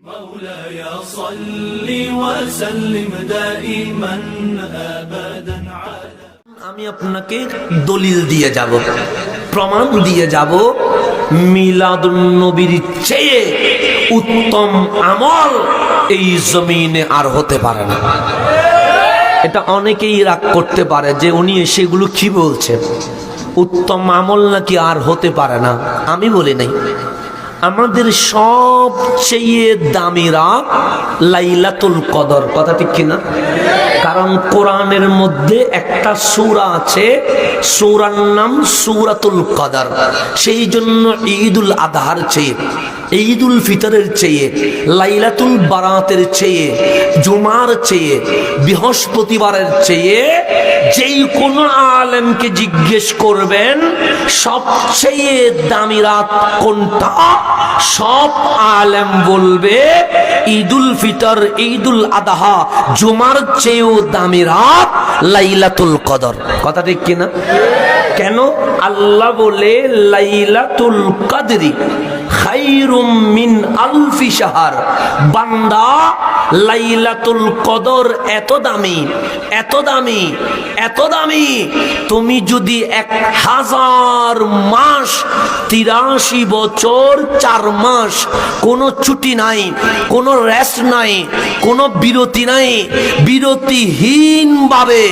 مولاي صل وسلم دائما أبدا على আমি আপনাকে দলিল দিয়ে যাব, প্রমাণ দিয়ে যাব, মিলাদুন নবীর চেয়ে উত্তম আমল এই জমিনে আর হতে পারে না। এটা অনেকেই রাগ করতে পারে যে উনি সেগুলো কি বলছেন, উত্তম আমল নাকি আর হতে পারে না। আমি বলি নাই, আমাদের সবচেয়ে দামি রাত লাইলাতুল কদর, কথা ঠিক কিনা? কারণ কোরআনের মধ্যে একটা সূরা আছে, সূরার নাম সূরাতুল কদর। সেই জন্য ঈদুল আজহার চেয়ে, ঈদুল ফিতরের চেয়ে, লাইলাতুল বারাতের চেয়ে, জুমার চেয়ে, বৃহস্পতিবারের চেয়ে যেই কোন আলেমকে জিজ্ঞেস করবেন সবচেয়ে দামি রাত কোনটা, সব আলেম বলবে ঈদুল ফিতর, ঈদুল আজহা, জুমার চেয়েও দামি রাত লাইলাতুল কদর। কথা ঠিক কিনা? কেন? আল্লাহ বলে লাইলাতুল কদরি খায়রুম মিন আলফি শাহর। বান্দা, লাইলাতুল কদর এত দামি, এত দামি, এত দামি, তুমি যদি 1000 মাস, 83 বছর 4 মাস কোনো ছুটি নাই, কোনো রেস্ট নাই, কোনো বিরতি নাই, বিরতিহীন ভাবে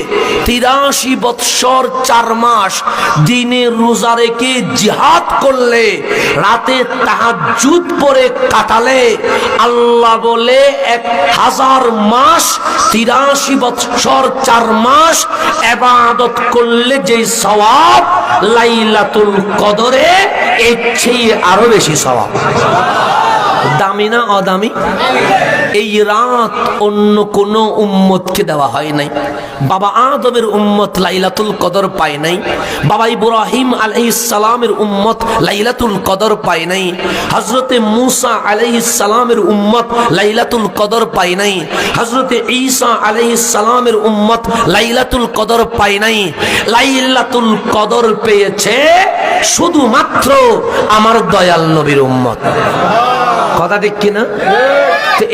83 বছর 4 মাস দিনে রোজা রেখে জিহাদ করলে, রাতে তাহাজ্জুদ পড়ে কাটালে, আল্লাহ বলে 1000 মাস 83 বছর 4 মাস ইবাদত করলে যে সওয়াব, লাইলাতুল কদরে এর চেয়ে আরো বেশি সওয়াব। দামি না অদামি? এই রাত অন্য কোন উম্মতকে দেওয়া হয় নাই। বাবা আদমের উম্মত লাইলাতুল কদর পায় নাই, বাবা ইব্রাহিম আলাইহিস সালামের উম্মত লাইলাতুল কদর পায় নাই, হযরতে মূসা আলাইহিস সালামের উম্মত লাইলাতুল কদর পায় নাই, হযরতে ঈসা আলাইহিস সালামের উম্মত লাইলাতুল কদর পায় নাই। লাইলাতুল কদর পেয়েছে শুধুমাত্র আমার দয়াল নবীর উম্মত। কথা ঠিক কিনা?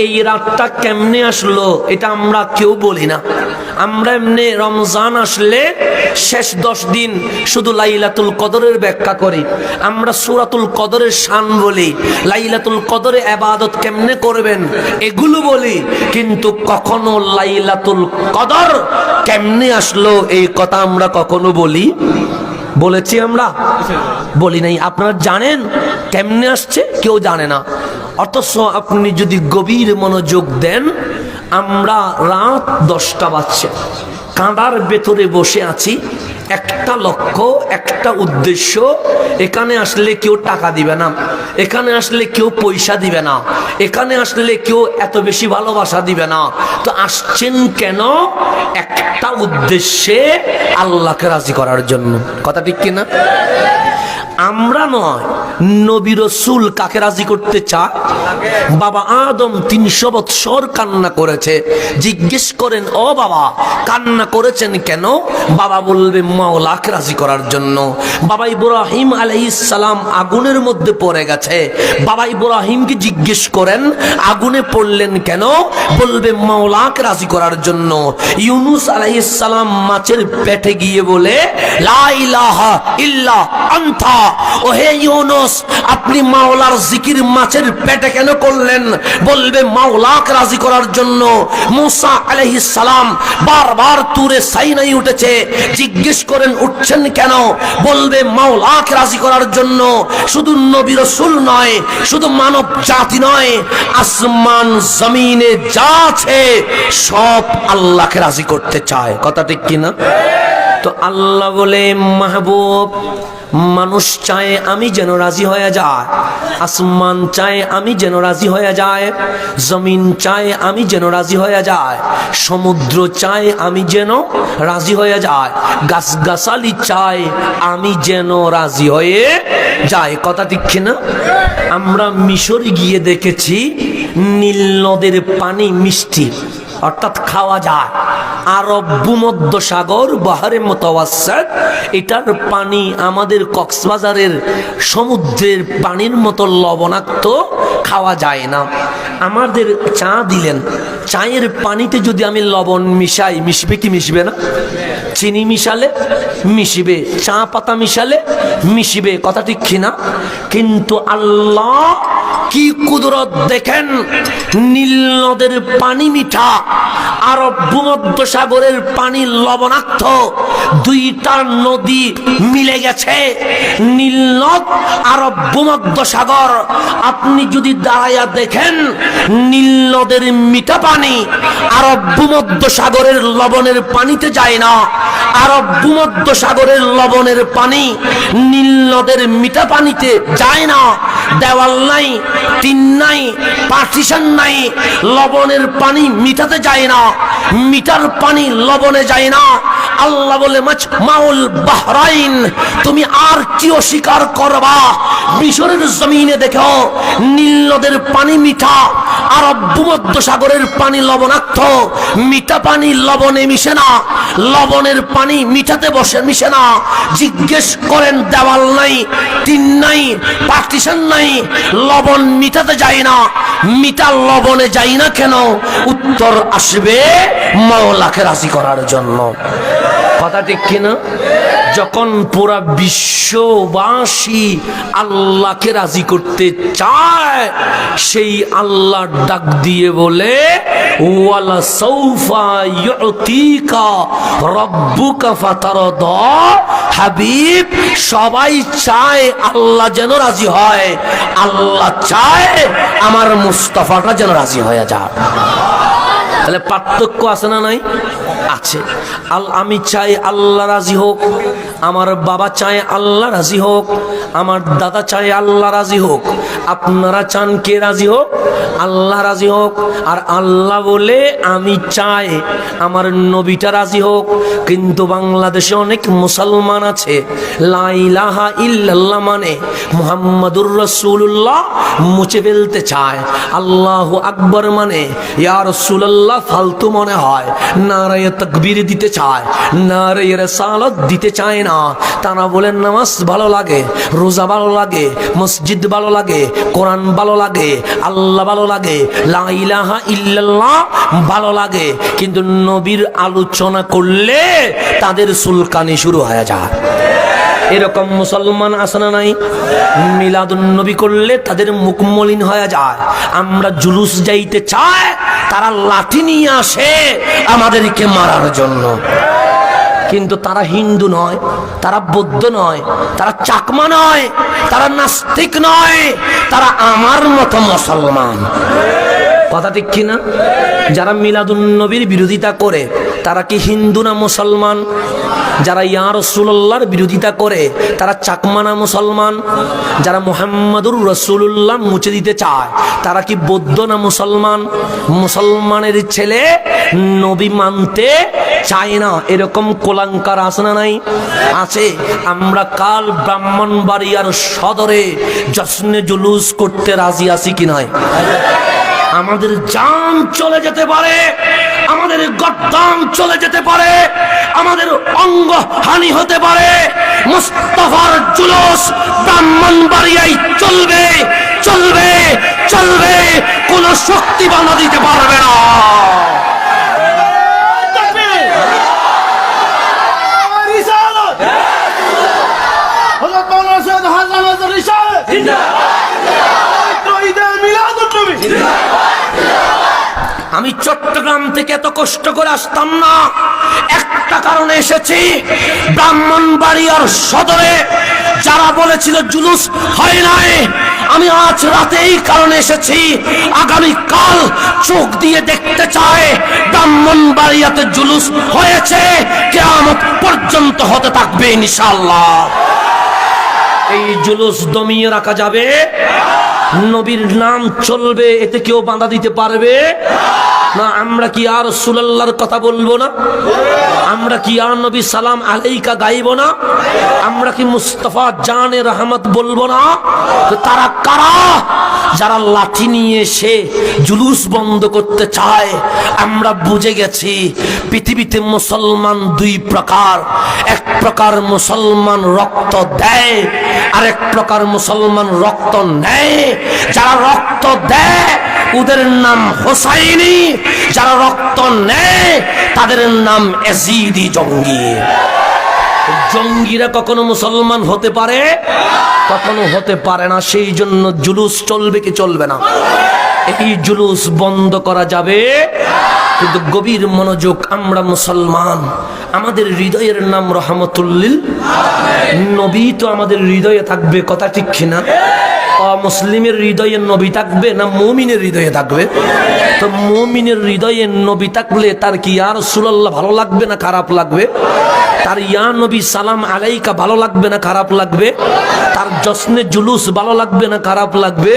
এই রাতটা কেমনে আসলো এটা আমরা কেউ বলি না। আমরা এমনি রমজান আসলে শেষ 10 দিন শুধু লাইলাতুল কদরের ব্যাখ্যা করি, আমরা সূরাতুল কদরের শান বলি, লাইলাতুল কদরে ইবাদত কেমনে করবেন এগুলো বলি, কিন্তু কখনো লাইলাতুল কদর কেমনে আসলো এই কথা আমরা কখনো বলেছি? আমরা বলি নাই। আপনারা জানেন কেমনে আসছে? কেউ জানে না। অথচ আপনি যদি গভীর মনোযোগ দেন, আমরা রাত 10টা বাজছে, কাঁদার ভেতরে বসে আছি, একটা লক্ষ্য, একটা উদ্দেশ্য। এখানে আসলে কেউ টাকা দিবে না, এখানে আসলে কেউ পয়সা দিবে না, এখানে আসলে কেউ এত বেশি ভালোবাসা দিবে না। তো আসছেন কেন? একটা উদ্দেশ্যে, আল্লাহকে রাজি করার জন্য। কথা ঠিক কিনা? আমরা নয়, নবী রাসূল কাকে রাজি করতে চায়? বাবা আদম 300 বছর কান্না করেছে। জিজ্ঞেস করেন, ও বাবা কান্না করেছেন কেন? বাবা বলবে মাওলাকে রাজি করার জন্য। বাবা ইব্রাহিম আলাইহিস সালাম আগুনের মধ্যে পড়ে গেছে, বাবা ইব্রাহিমকে জিজ্ঞেস করেন আগুনে পড়লেন কেন? বলবে মাওলাকে রাজি করার জন্য। ইউনুস আলাইহিস সালাম মাছের পেটে গিয়ে বলে লা ইলাহা ইল্লা আনতা, ওহে ইউনুস আপনি মাওলার জিকির মাছের পেটে কেন করলেন? বলবে মাওলাকে রাজি করার জন্য। মূসা আলাইহিস সালাম বারবার তুরে সাইনাই উঠেছে, জিজ্ঞেস করেন উঠছেন কেন? বলবে মাওলাকে রাজি করার জন্য। শুধু নবী রাসূল নয়, শুধু মানব জাতি নয়, আসমান জমিনে যা আছে সব আল্লাহকে রাজি করতে চায়। কথা ঠিক কিনা? তো আল্লাহ বলে মাহবুব, মানুষ চায় আমি যেন রাজি হয়ে যায়, আসমান চায় আমি যেন রাজি হয়ে যায়, জমিন চায় আমি যেন রাজি হয়ে যায়, সমুদ্র চায় আমি যেন রাজি হয়ে যায়, গাছগাছালি চায় আমি যেন রাজি হয়ে যায়। কথা ঠিক না? আমরা মিশরে গিয়ে দেখেছি নীল নদের পানি মিষ্টি, অর্থাৎ খাওয়া যায়। আরব ভূমধ্য সাগর, বাহরে মুতাওয়াসসিত, এটার পানি আমাদের কক্সবাজারের সমুদ্রের পানির মতো লবণাক্ত, খাওয়া যায় না। আমাদের চা দিলেন, চায়ের পানিতে যদি আমি লবণ মিশাই, মিশবে কি মিশবে না? চিনি মিশালে মিশবে, চা পাতা মিশালে মিশবে, কথা ঠিক কিনা? কিন্তু আল্লাহ কি কুদরত দেখেন, নীল নদের পানি মিঠা, আরব ভূমধ্য সাগরের পানি লবণাক্ত, দুইটা নদী মিলে গেছে, নীল নদ আরব ভূমধ্য সাগর। আপনি যদি দাঁড়াইয়া দেখেন, নীল নদের মিঠা পানি আরব ভূমধ্য সাগরের লবণের পানিতে যায় না, আরব ভূমধ্য সাগরের লবণের পানি নীল নদের মিঠা পানিতে যায় না। দেওয়াল নাই, টিন নাই, পার্টিশন নাই, লবণের পানি মিঠাতে যায় না, মিঠার পানি লবণে যায় না। আল্লাহ বলে মাজমাউল বাহরাইন, তুমি আর কি অস্বীকার করবা? মিশরের জমিনে দেখো, নীল নদের পানি মিঠা, আরব ভূমধ্য সাগরের পানি লবণাক্ত, মিঠা পানি লবণে মিশে না, লবণের পানি মিঠাতে বসে মিশে না। জিজ্ঞেস করেন, দেওয়াল নাই, টিন নাই, পার্টিশন নাই, লবণ মিঠাতে যায় না, মিঠা লবণে যায় না কেন? উত্তর আসবে মাওলাকে রাজি করার জন্য। কথা ঠিক কিনা? যখন পুরা বিশ্ববাসী আল্লাহকে রাজি করতে চায়, সেই আল্লাহ ডাক দিয়ে বলে, ওয়ালা সাউফা ইউতিকা রাব্বুকা ফাতারদা। হাবিব, সবাই চায় আল্লাহ যেন রাজি হয়, আল্লাহ চায় আমার মুস্তাফাটা যেন রাজি হয়ে যায়। তাহলে পার্থক্য আছে না নাই? আছে। আমি চাই আল্লাহ রাজি হোক, আমার বাবা চায় আল্লাহ রাজি হোক, আমার দাদা চায় আল্লাহ রাজি হোক। আপনারা চান কে রাজি হোক? আল্লাহ রাজি হোক। আর আল্লাহ বলে আমি চাই আমার নবীটা রাজি হোক। কিন্তু বাংলাদেশে অনেক মুসলমান আছে, লা ইলাহা ইল্লাল্লাহ মানে মুহাম্মাদুর রাসূলুল্লাহ মুছে ফেলতে চায়, আল্লাহু আকবার মানে ইয়া রাসূলুল্লাহ ফালতু মনে হয়, নারায়ে তাকবীর দিতে চায়, নারায়ে রিসালাত দিতে চায় না। তারা বলেন নামাজ ভালো লাগে, রোজা ভালো লাগে, মসজিদ ভালো লাগে, কোরআন ভালো লাগে, আল্লাহ ভালো লাগে, লা ইলাহা ইল্লাল্লাহ ভালো লাগে। কিন্তু নবীর আলোচনা করলে তাদের চুলকানি শুরু হয়ে যায়। এরকম মুসলমান আছে না নাই? মিলাদুন নবী করলে তাদের মুখ মলিন হয়ে যায়। আমরা জুলুস যাইতে চাই, তারা লাঠি নিয়ে আসে আমাদেরকে মারার জন্য। কিন্তু তারা হিন্দু নয়, তারা বৌদ্ধ নয়, তারা চাকমা নয়, তারা নাস্তিক নয়, তারা আমার মতো মুসলমান। কথা ঠিক কিনা? যারা মিলাদুন নবীর বিরোধিতা করে তারা কি হিন্দু না মুসলমান? যারা ইয়া রাসূলুল্লাহর বিরোধিতা করে তারা চাকমা না মুসলমান? যারা মুহাম্মাদুর রাসূলুল্লাহ মুছে দিতে চায় তারা কি বৌদ্ধ না মুসলমান? মুসলমানের ছেলে নবী মানতে চায় না, এরকম কোলাঙ্কার আছে না নাই? আছে। আমরা কাল ব্রাহ্মণবাড়িয়ার সদরে জশ্নে জুলুস করতে রাজি আছি কি নয়? আমাদের জান চলে যেতে পারে, আমাদের গর্দান চলে যেতে পারে, আমাদের অঙ্গ হানি হতে পারে, মুস্তাফার জুলুস ব্রাহ্মণবাড়িয়ায় চলবে, চলবে, চলবে, কোন শক্তি বাধা দিতে পারবে না। আমি চট্টগ্রাম থেকে এত কষ্ট করে আসতাম না, একটা কারণে এসেছি। ব্রাহ্মণবাড়িয়ার সদরে যারা বলেছিল জুলুস হয় নাই, আমি আজ রাতে এই কারণে এসেছি। আগামী কাল চোখ দিয়ে দেখতে চাই ব্রাহ্মণবাড়িয়াতে জুলুস হয়েছে, কিয়ামত পর্যন্ত হতে থাকবে ইনশাআল্লাহ। এই জুলুস দমিয়ে রাখা যাবে, নবীর নাম চলবে, এতে কেউ বাধা দিতে পারবে না। আমরা কি আর রাসূলুল্লাহর কথা বলবো না? আমরা কি আর নবী সালাম আলাইকা গাইবো না? আমরা কি মুস্তাফা জানে রহমত বলবো না? তো তারা কারা? যারা লাঠি নিয়ে এসে জুলুস বন্ধ করতে চায়। আমরা বুঝে গেছি পৃথিবীতে মুসলমান দুই প্রকার। এক প্রকার মুসলমান রক্ত দেয়, আর এক প্রকার মুসলমান রক্ত নেয়। যারা রক্ত দেয় ওদের নাম হোসাইনি, যারা রক্ত নেয় তাদের নাম এজিদি জঙ্গি। জঙ্গিরা কখনো মুসলমান হতে পারে? কখনো হতে পারে না। সেই জন্য জুলুস চলবে কি চলবে না? এই জুলুস বন্ধ করা যাবে, কিন্তু গভীর মনোযোগ। আমরা মুসলমান, আমাদের হৃদয়ের নাম রহমতুল্লিল নবী, তো আমাদের হৃদয়ে থাকবে, কথা ঠিক কিনা? মুসলিমের হৃদয়ে নবী থাকবে না মুমিনের হৃদয়ে থাকবে? তো মুমিনের হৃদয়ে নবী থাকলে তার কি ইয়া রাসূলুল্লাহ ভালো লাগবে না খারাপ লাগবে? তার ইয়া নবী সালাম আলাইকা ভালো লাগবে না খারাপ লাগবে? তার জশ্নে জুলুস ভালো লাগবে না খারাপ লাগবে?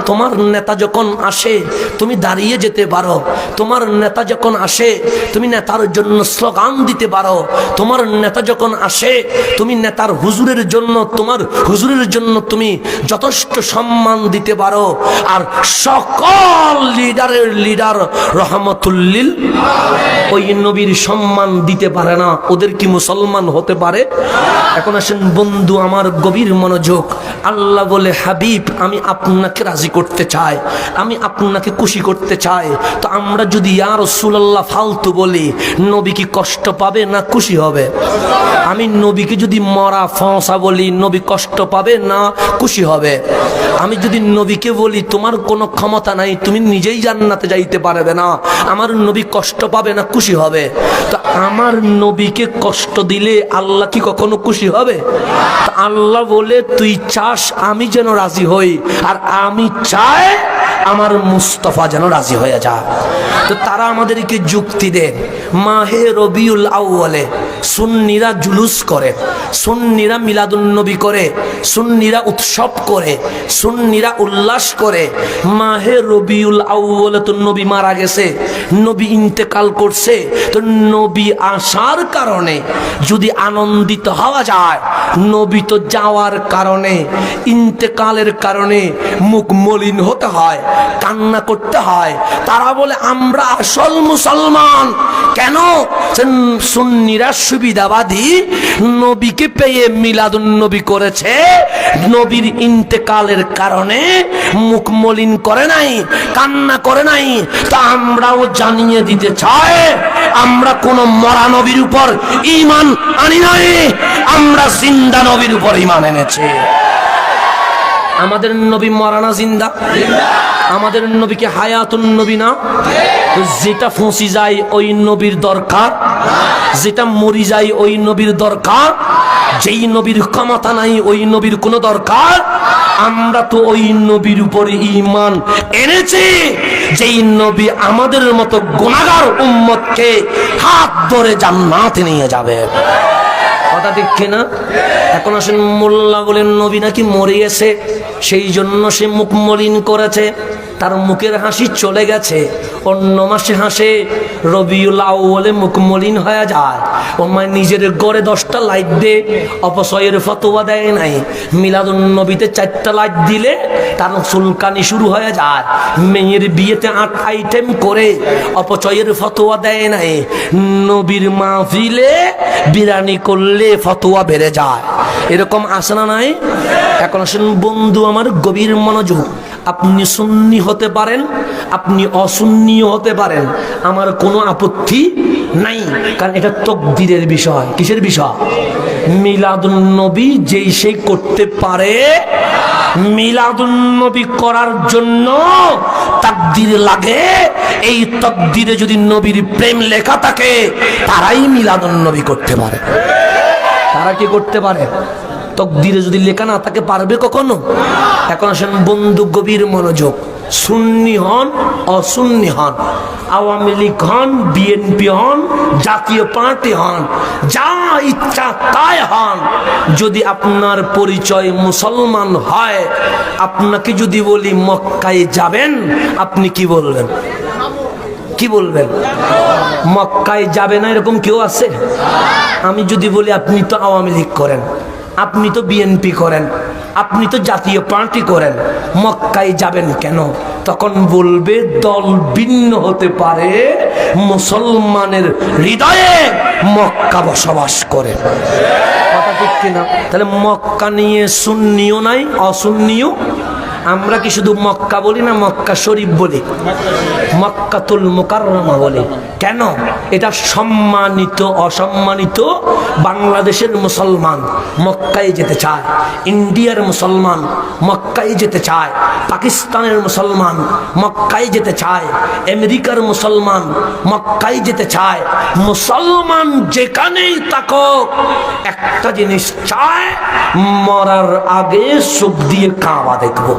তোমার নেতা যখন আসে তুমি দাঁড়িয়ে যেতে পারো, তোমার নেতা যখন আসে তুমি নেতার জন্য স্লোগান দিতে পারো, তোমার নেতা যখন আসে তুমি নেতার হুজুরের জন্য, তোমার হুজুরের জন্য তুমি যথেষ্ট সম্মান দিতে পারো। আর সকল লিডারের লিডার রহমতুল্লিল ওই নবীর সম্মান দিতে পারে না, ওদের কি মুসলমান হতে পারে? এখন আসেন বন্ধু আমার, গভীর মনোযোগ। আল্লাহ বলে, হাবিব আমি আপনাকে রাজি করতে চাই, আমি আপনাকে খুশি করতে চাই। তো আমরা যদি ইয়া রাসূলুল্লাহ ফালতু বলি, নবী কি কষ্ট পাবে না খুশি হবে? আমি নবীকে যদি মরা ফসা বলি, নবী কষ্ট পাবে না খুশি হবে? আমি যদি নবীকে বলি তোমার কোনো ক্ষমতা নাই, তুমি নিজেই জান্নাতে যাইতে পারবে না, আমার নবী কষ্ট পাবে না খুশি হবে? তো আমার নবীকে কষ্ট দিলে আল্লাহ কি কখনো খুশি হবে? আল্লাহ বলে তুই চাস আমি যেন রাজি হই, আর আমি চাই আমার মুস্তাফা যেন রাজি হয়ে যায়। তো তারা আমাদেরকে যুক্তি দেয়, মাহে রবিউল আউয়ালে সুন্নিরা জুলুস করে, সুন্নিরা মিলাদুন নবী করে, সুন্নিরা উৎসব করে, সুন্নিরা উল্লাস করে। মাহে রবিউল আউয়ালে তো নবী মারা গেছে, নবী ইন্তেকাল করছে, তো নবী আসার কারণে যদি আনন্দিত হওয়া যায়, নবী তো যাওয়ার কারণে, ইন্তেকালের কারণে মুখ মলিন হতে হয়, কান্না করতে হয়। তারা বলে আমরা আসল মুসলমান। কেন? সুন্নিরা সুবিধাবাদী, নবীকে পেয়ে মিলাদুন নবী করেছে, নবীর ইন্তেকালের কারণে মুখ মলিন করে নাই, কান্না করে নাই। তা আমরাও জানিয়ে দিতে চাই, আমরা কোন মরা নবীর উপর ঈমান আনি নাই, আমরা জিন্দা নবীর উপর ঈমান এনেছি। আমাদের নবী মরা না জিন্দা? আমাদের নবীকে হায়াতুন নবী না? যেটা ফুঁসি যায় ওই নবীর দরকার, যেটা মরি যায় ওই নবীর দরকার, যেই নবীর ক্ষমতা নাই ওই নবীর কোনো দরকার। আমরা তো ওই নবীর উপরে ঈমান এনেছি যেই নবী আমাদের মতো গুনাহগার উম্মতকে হাত ধরে জান্নাতে নিয়ে যাবে। কথা ঠিক কিনা? এখন আসেন, মোল্লা বলেন নবী নাকি মরে গেছে, সেই জন্য সে মুখ মলিন করেছে, তার মুখের হাসি চলে গেছে। অন্য মাসে হাসে, রবিউল আউয়ালে মুখ মলিন হয়ে যায়। ও মায় নিজের গড়ে 10টা লাইট দে, অপচয়ের ফতোয়া দেয় নাই। মিলাদুন নবীতে 4টা লাইট দিলে তার চুলকানি শুরু হয়ে যায়। মেয়ের বিয়েতে 8 আইটেম করে অপচয়ের ফতোয়া দেয় নাই। নবীর মাহফিলে বিরিয়ানি করলে ফতোয়া বেড়ে যায়। এরকম আসে না নাই? এখন আসেন বন্ধু আমার, গভীর মনোযোগ। আপনি সুন্নি হতে পারেন, আপনি অসুন্নিও হতে পারেন, আমার কোনো আপত্তি নাই, কারণ এটা তাকদীরের বিষয়। কিসের বিষয়? মিলাদুন নবী যেই সেই করতে পারে। মিলাদুন নবী করার জন্য তাকদীর লাগে। এই তাকদীরে যদি নবীর প্রেম লেখা থাকে, তারাই মিলাদুন নবী করতে পারে। তারা কি করতে পারে? তাকদীরে যদি লেখা না থাকে পারবে কখনো? এখন আসেন বন্ধু, গভীর মনোযোগ। সুন্নি হন, অসুন্নি হন, আওয়ামী লীগ হন, বিএনপি হন, জাতীয় পার্টি হন, যা ইচ্ছা তাই হন, যদি আপনার পরিচয় মুসলমান হয়, আপনাকে যদি বলি মক্কায় যাবেন, আপনি কি বলবেন? কি বলবেন? মক্কায় যাবে না এরকম কেউ আছে? আমি যদি বলি আপনি তো আওয়ামী লীগ করেন, আপনি তো বিএনপি করেন, আপনি তো জাতীয় পার্টি করেন, মক্কায় যাবেন কেন? তখন বলবে দল ভিন্ন হতে পারে, মুসলমানের হৃদয়ে মক্কা বসবাস করে। কথা ঠিক কিনা? তাহলে মক্কা নিয়ে সুন্নিও নাই, অসুন্নিও আমরা কি শুধু মক্কা বলি না মক্কা শরীফ বলি? মক্কাতুল মুকাররমা বলি। কেন? এটা সম্মানিত অসম্মানিত বাংলাদেশের মুসলমান মক্কায় যেতে চায়, ইন্ডিয়ার মুসলমান মক্কায় যেতে চায়, পাকিস্তানের মুসলমান মক্কায় যেতে চায়, আমেরিকার মুসলমান মক্কায় যেতে চায়। মুসলমান যেখানেই থাকুক একটা জিনিস চায়, মরার আগে চোখ দিয়ে কাবা দেখবো।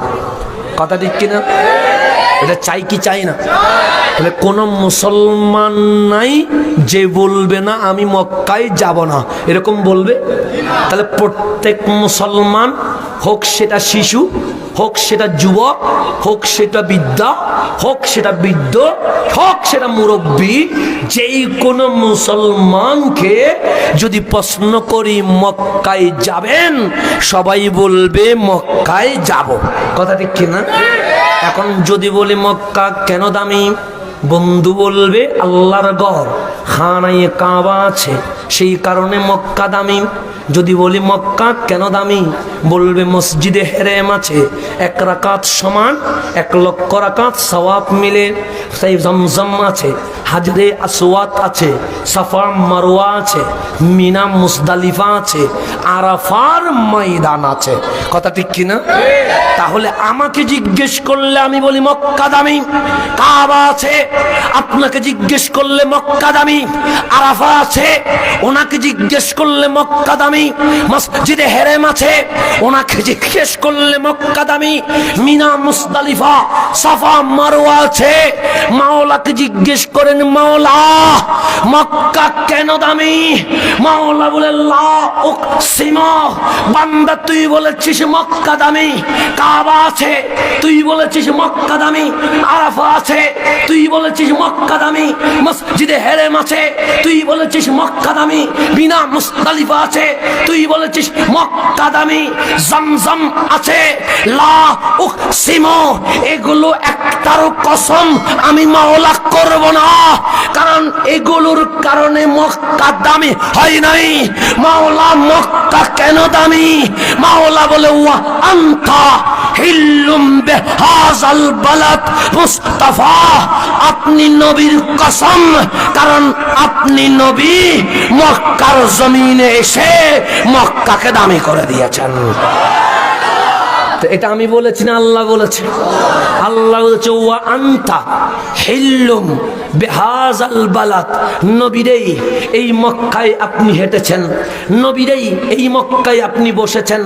কথা ঠিক কিনা? এটা চাই কি চাই না? তাহলে কোন মুসলমান নাই যে বলবে না আমি মক্কায় যাব না, এরকম বলবে? তাহলে প্রত্যেক মুসলমান, হোক সেটা শিশু, হোক সেটা যুবক, হোক সেটা বিদ্যা, হোক সেটা বৃদ্ধ, হোক সেটা মুরব্বী, যেই কোনো মুসলমানকে যদি প্রশ্ন করি মক্কায় যাবেন, সবাই বলবে মক্কায় যাব। কথা ঠিক কিনা? এখন যদি বলি মক্কা কেন দামি, বন্ধু বলবে আল্লাহর ঘর, খানায়ে কাবা আছে, সেই কারণে মক্কা দামি। যদি বলি মক্কা কেন দামি, বলবে মসজিদে হেরেম আছে, 1 রাকাত সমান 1 লক্ষ রাকাত সওয়াব মিলে। সেই জমজম আছে, হাজরে আসওয়াদ আছে, সাফা মারওয়া আছে, মিনা মুজদালিফা আছে, আরাফার ময়দান আছে। কথা ঠিক কিনা? তাহলে আমাকে জিজ্ঞেস করলে আমি বলি মক্কা দামি, কাবা আছে। আপনাকে জিজ্ঞেস করলে মক্কা দামি, আরাফা আছে। ওনাকে জিজ্ঞেস করলে মক্কা দামি, মসজিদে হেরেম আছে। ওনাকে জিজ্ঞেস করলে মক্কা দামি, মিনা মুজদালিফা সাফা মারওয়া আছে। মাওলাকে জিজ্ঞেস করেন মাওলা মক্কা কেন দামি? মাওলা বলে লা উকসিমু, বান্দা তুই বলেছিস মক্কা দামি, কাবা আছে, তুই বলেছিস মক্কা দামি, আরাফা আছে, তুই বলেছিস মক্কা দামি, মসজিদে হেরেম আছে, তুই বলেছিস মক্কা দামি, বিনা মুজদালিফা আছে, তুই বলেছিস মক্কা দামি, জমজম আছে, লা উকসিমু, এগুলো একটারও কসম আমি মাওলা করব না, কারণ এগুলোর কারণে মক্কা দামি হয় নাই। মাওলা মক্কা কেন দামি? মাওলা বলে ওয়া আনতা হিল্লুম বিহাযাল বালাদ মুস্তাফা, আপনি নবীর কসম, কারণ আপনি নবী মক্কার জমিনে এসে মক্কাকে দামি করে দিয়েছেন। তো এটা আমি বলেছি না আল্লাহ বলেছে? আল্লাহ বলেছে ওয়া আনতা হিল্লুম বিহাযাল বালাদ, নবীরেই এই মক্কায় আপনি হেঁটেছেন, নবীরেই এই মক্কায় আপনি বসেছেন,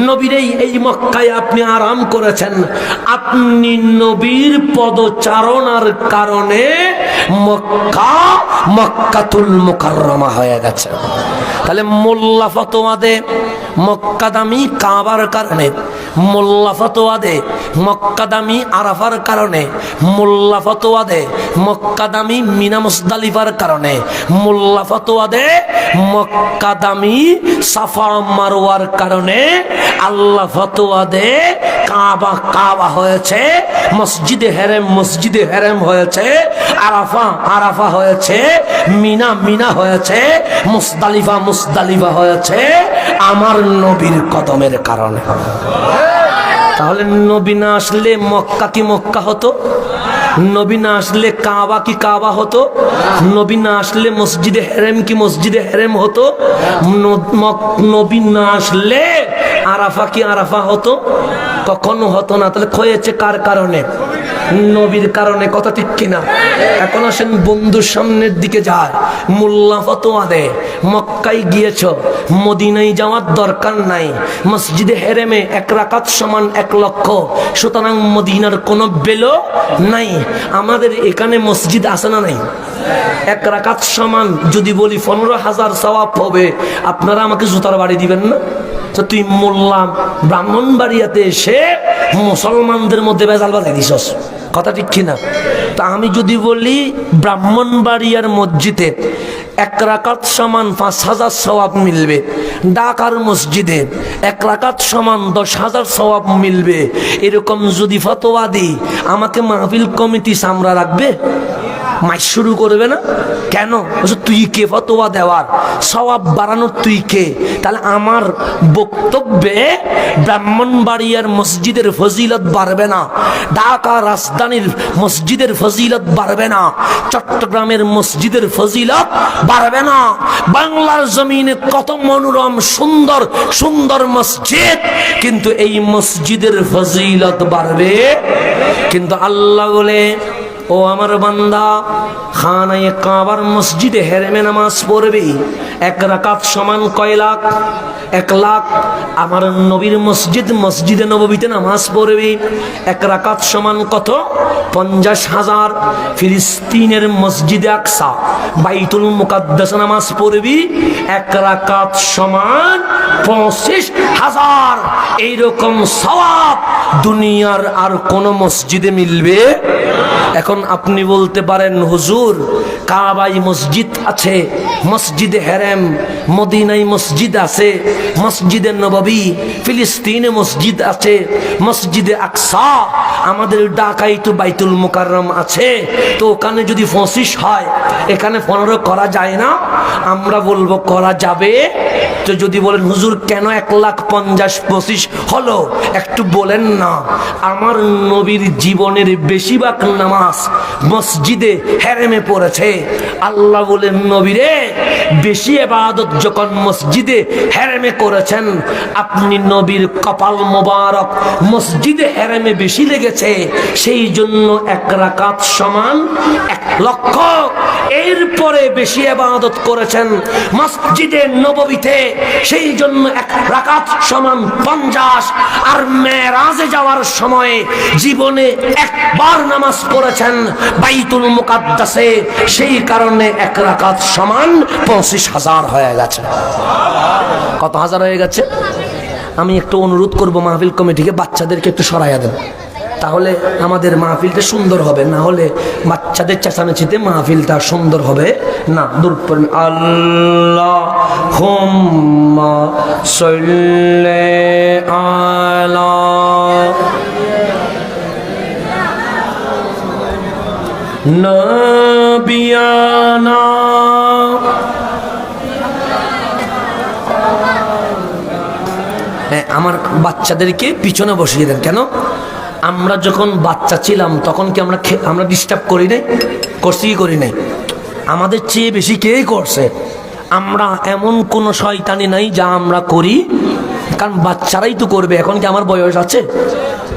নবীরেই এই মক্কায় আপনি আরাম করেছেন। আপনি নবীর পদচারণার কারণে মক্কা মক্কাতুল মুকাররমা হয়ে গেছে। তাহলে মোল্লা ফতোয়া দে মক্কা দামি কাবার কারণে, মোল্লা ফতোয়া দে মক্কা দামি আরাফার কারণে, মোল্লা ফতোয়া দে মক্কা দামি মিনা মুজদালিফার কারণে, মোল্লা ফতোয়া দে মক্কা দামি সাফা মারওয়ার কারণে, আল্লাহ ফতোয়া দে কাবা কাবা হয়েছে, মসজিদে হেরেম হয়েছে, আরাফা আরাফা হয়েছে, মিনা মিনা হয়েছে, মুজদালিফা হয়েছে আমার নবীর কদমের কারণে। তাহলে নবী না আসলে মক্কা কি মক্কা হতো? নবী না আসলে কাবা কি কাবা হতো? নবী না আসলে মসজিদে হেরেম কি মসজিদে হেরেম হতো? নবী না আসলে আরাফা কি আরাফা হতো? কখনো হতো না। তাহলে হয়েছে কার কারণে? নবীর কারণে। কথা ঠিক কিনা? এখন আসেন বন্ধুর সামনের দিকে যায়, মোল্লা ফতোয়া দে মক্কায় গিয়েছ, মদিনায় যাওয়ার দরকার নাই, মসজিদে হেরেমে 1 রাকাত সমান 1 লক্ষ, সুতরাং মদিনার কোনো বেলো নাই। আমাদের এখানে মসজিদ আছে না নাই? 1 রাকাত সমান যদি বলি 15,000 সওয়াব হবে, আপনারা আমাকে জুতার বাড়ি দিবেন না? তো তুই মোল্লা ব্রাহ্মণবাড়িয়াতে এসে মুসলমানদের মধ্যে বেজাল বাজাই দিছস। কথা ঠিক কিনা? তা আমি যদি বলি ব্রাহ্মণবাড়িয়ার মসজিদে 1 রাকাত সমান 5,000 সওয়াব মিলবে, ঢাকার মসজিদে 1 রাকাত সমান 10,000 সওয়াব মিলবে, এরকম যদি ফতোয়া দিই, আমাকে মাহফিল কমিটি সামরা রাখবে? মাই শুরু করবে না কেন? তুই কে ফতোয়া দেওয়ার, সওয়াব বাড়ানোর তুই কে? তাহলে আমার বক্তব্যে ব্রাহ্মণবাড়িয়ার মসজিদের ফজিলত বাড়বে না, ঢাকা রাজধানীর মসজিদের ফজিলত বাড়বে না, চট্টগ্রামের মসজিদের ফজিলত বাড়বে না। বাংলার জমিনে কত মনোরম সুন্দর সুন্দর মসজিদ, কিন্তু এই মসজিদের ফজিলত বাড়বে। কিন্তু আল্লাহ বলে, ও আমার বান্দা, খানায়ে কাবার মসজিদে হেরেমে নামাজ পড়বি, 1 রাকাত সমান কয় লাখ? 1 লাখ। আমার নবীর মসজিদ মসজিদে নববীতে নামাজ পড়বি, 1 রাকাত সমান কত? 50,000। ফিলিস্তিনের মসজিদে আকসা বাইতুল মুকাদ্দাস নামাজ পড়বি, 1 রাকাত সমান 25,000। এইরকম সওয়াব দুনিয়ার আর কোন মসজিদে মিলবে? এখন আপনি বলতে পারেন, হুজুর কাবায় মসজিদ আছে, মসজিদে হেরেম, মদিনায় মসজিদ আছে, মসজিদে নববী, ফিলিস্তিনে মসজিদ আছে, মসজিদে আকসা আমাদের ঢাকায় তো বাইতুল মুকাররম আছে, তো ওখানে যদি 25 হয় এখানে 15 করা যায় না? আমরা বলবো করা যাবে। তো যদি বলেন হুজুর কেন 1,50,000 হলো, একটু বলেন না। আমার নবীর জীবনের বেশিরভাগ নামাজ মসজিদে হেরেমে পড়েছে। আল্লাহ বলেন, নবীরে বেশি ইবাদত যখন মসজিদে হেরেমে করেছেন, আপনি নবীর কপাল মোবারক মসজিদে হেরেমে বেশি লেগেছে, সেই জন্য 1 রাকাত সমান 1 লক্ষ। এরপরে বেশি ইবাদত করেছেন মসজিদে নববীতে, সেই জন্য 1 রাকাত সমান 50। আর মেরাজে যাওয়ার সময় জীবনে একবার নামাজ পড়েছেন বাইতুল মুকাদ্দাসে, সেই কারণে 1 রাকাত সমান 25,000 হয়ে গেছে। কত হাজার হয়ে গেছে? আমি একটু অনুরোধ করব মাহফিল কমিটিকে, বাচ্চাদেরকে একটু সরাইয়া দেন, তাহলে আমাদের মাহফিলটা সুন্দর হবে। না হলে বাচ্চাদের চেঁচামেচিতে মাহফিলটা সুন্দর হবে না। দূর পড়েন, আল্লাহুম্মা সাল্লি আলা নবিয়ানা আমার বাচ্চাদেরকে পিছনে বসিয়ে দেন। কেন? আমরা যখন বাচ্চা ছিলাম তখন কি আমরা ডিস্টার্ব করি নাই? করছি কি করি নাই? আমাদের চেয়ে বেশি কে করছে? আমরা এমন কোনো শয়তানি নাই যা আমরা করি, কারণ বাচ্চারাই তো করবে। এখন কি আমার বয়স আছে?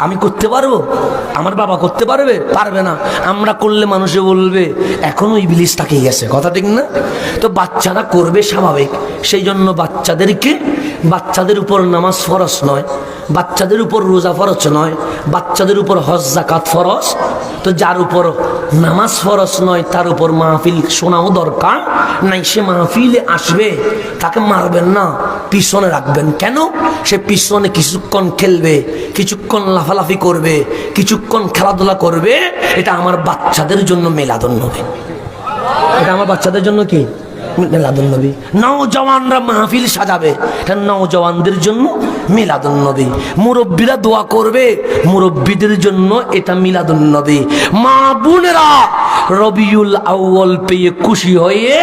আমি করতে পারবো? আমার বাবা করতে পারবে? পারবে না। আমরা করলে মানুষে বলবে এখনো ইবলিস তাকিয়ে গেছে, কথা ঠিক না? তো বাচ্চারা করবে স্বাভাবিক। সেই জন্য বাচ্চাদের উপর নামাজ ফরজ নয়, বাচ্চাদের উপর রোজা ফরজ নয়, বাচ্চাদের উপর হজ যাকাত ফরজ। তো যার উপর নামাজ ফরজ নয় তার উপর মাহফিল শোনাও দরকার নাই। সে মাহফিলে আসবে, তাকে মারবেন না, পিছনে রাখবেন। কেন? সে পিছনে কিছুক্ষণ খেলবে, কিছুক্ষণ লাফালাফি করবে, কিছুক্ষণ খেলাধুলা করবে। এটা আমার বাচ্চাদের জন্য মিলাদুন নবী। এটা আমার বাচ্চাদের জন্য কি? মিলাদুন নবী। নওজওয়ানরা মাহফিল সাজাবে, এটা নওজওয়ানদের জন্য মিলাদুন নবী। মুরব্বীরা দোয়া করবে মুরব্বীদের জন্য, এটা মিলাদুন নবী। মা বোনেরা রবিউল আউয়াল পেয়ে খুশি হয়ে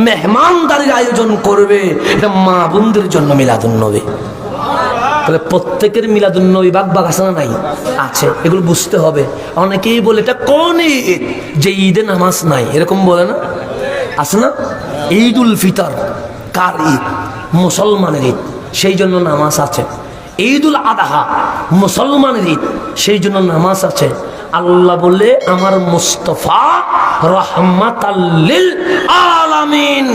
মেহমানদারির আয়োজন করবে, এটা মা বোনদের জন্য মিলাদুন নবী। তাহলে প্রত্যেকের মিলাদুন নবী ভাগ আছে না নাই? আছে। এগুলো বুঝতে হবে। অনেকেই বলে এটা কোন ঈদ, যে ঈদে নামাজ নাই, এরকম বলে না? আছে না? ঈদুল ফিতর কার ঈদ? মুসলমানের ঈদ, সেই জন্য নামাজ আছে। ঈদুল আদহা মুসলমানের ঈদ, সেই জন্য নামাজ আছে। আল্লাহ বলে আমার মুস্তাফা রাহমাতাল লিল আলামিন,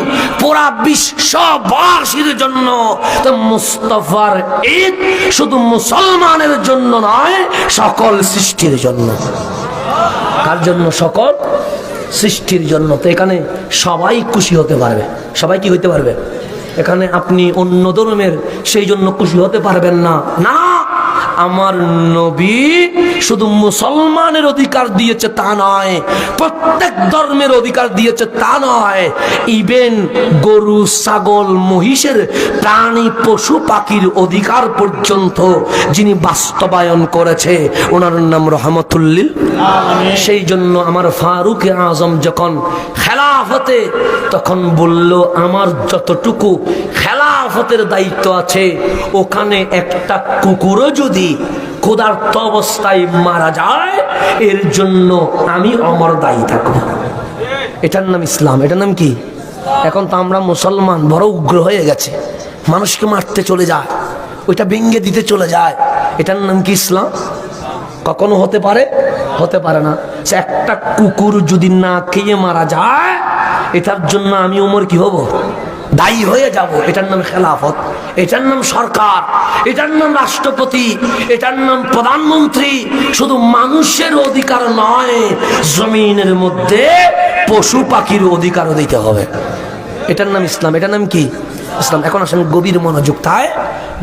পুরা বিশ্ববাসীর জন্য। তো মুস্তাফার ঈদ শুধু মুসলমানের জন্য নয়, সকল সৃষ্টির জন্য। কার জন্য? সকল সৃষ্টির জন্য। তো এখানে সবাই খুশি হতে পারবে। সবাই কি হতে পারবে? এখানে আপনি অন্য ধর্মের সেই জন্য খুশি হতে পারবেন না। না, আমার নবী শুধু মুসলমানের অধিকার দিয়েছে তা নয়, প্রত্যেক ধর্মের অধিকার দিয়েছে তা নয়, ইভেন গরু ছাগল মহিষের প্রাণী পশু পাখির অধিকার পর্যন্ত যিনি বাস্তবায়ন করেছে ওনার নাম রহমতুল্লিল। সেই জন্য আমার ফারুক আজম যখন খেলাফতে তখন বলল আমার যতটুকু খেলাফতের দায়িত্ব আছে ওখানে একটা কুকুরও যদি ক্ষুধার্ত অবস্থায় মারা যায় এর জন্য আমি অমর দায়ী থাকবো। এটার নাম ইসলাম। এটার নাম কি? এখন তো আমরা মুসলমান বড় উগ্র হয়ে গেছে, মানুষকে মারতে চলে যায়, ওইটা ভেঙে দিতে চলে যায়। এটার নাম কি ইসলাম? কখনো হতে পারে? হতে পারে না। সে একটা কুকুর যদি না খেয়ে মারা যায় এটার জন্য আমি ওমর কি হব? দায়ী হয়ে যাব। এটার নাম খেলাফত, এটার নাম সরকার, এটার নাম রাষ্ট্রপতি, এটার নাম প্রধানমন্ত্রী। শুধু মানুষের অধিকার নয়, জমিনের মধ্যে পশু পাখির অধিকারও দিতে হবে। এটার নাম ইসলাম। এটার নাম কি? ইসলাম। এখন আসেন গভীর মনোযোগ। তাই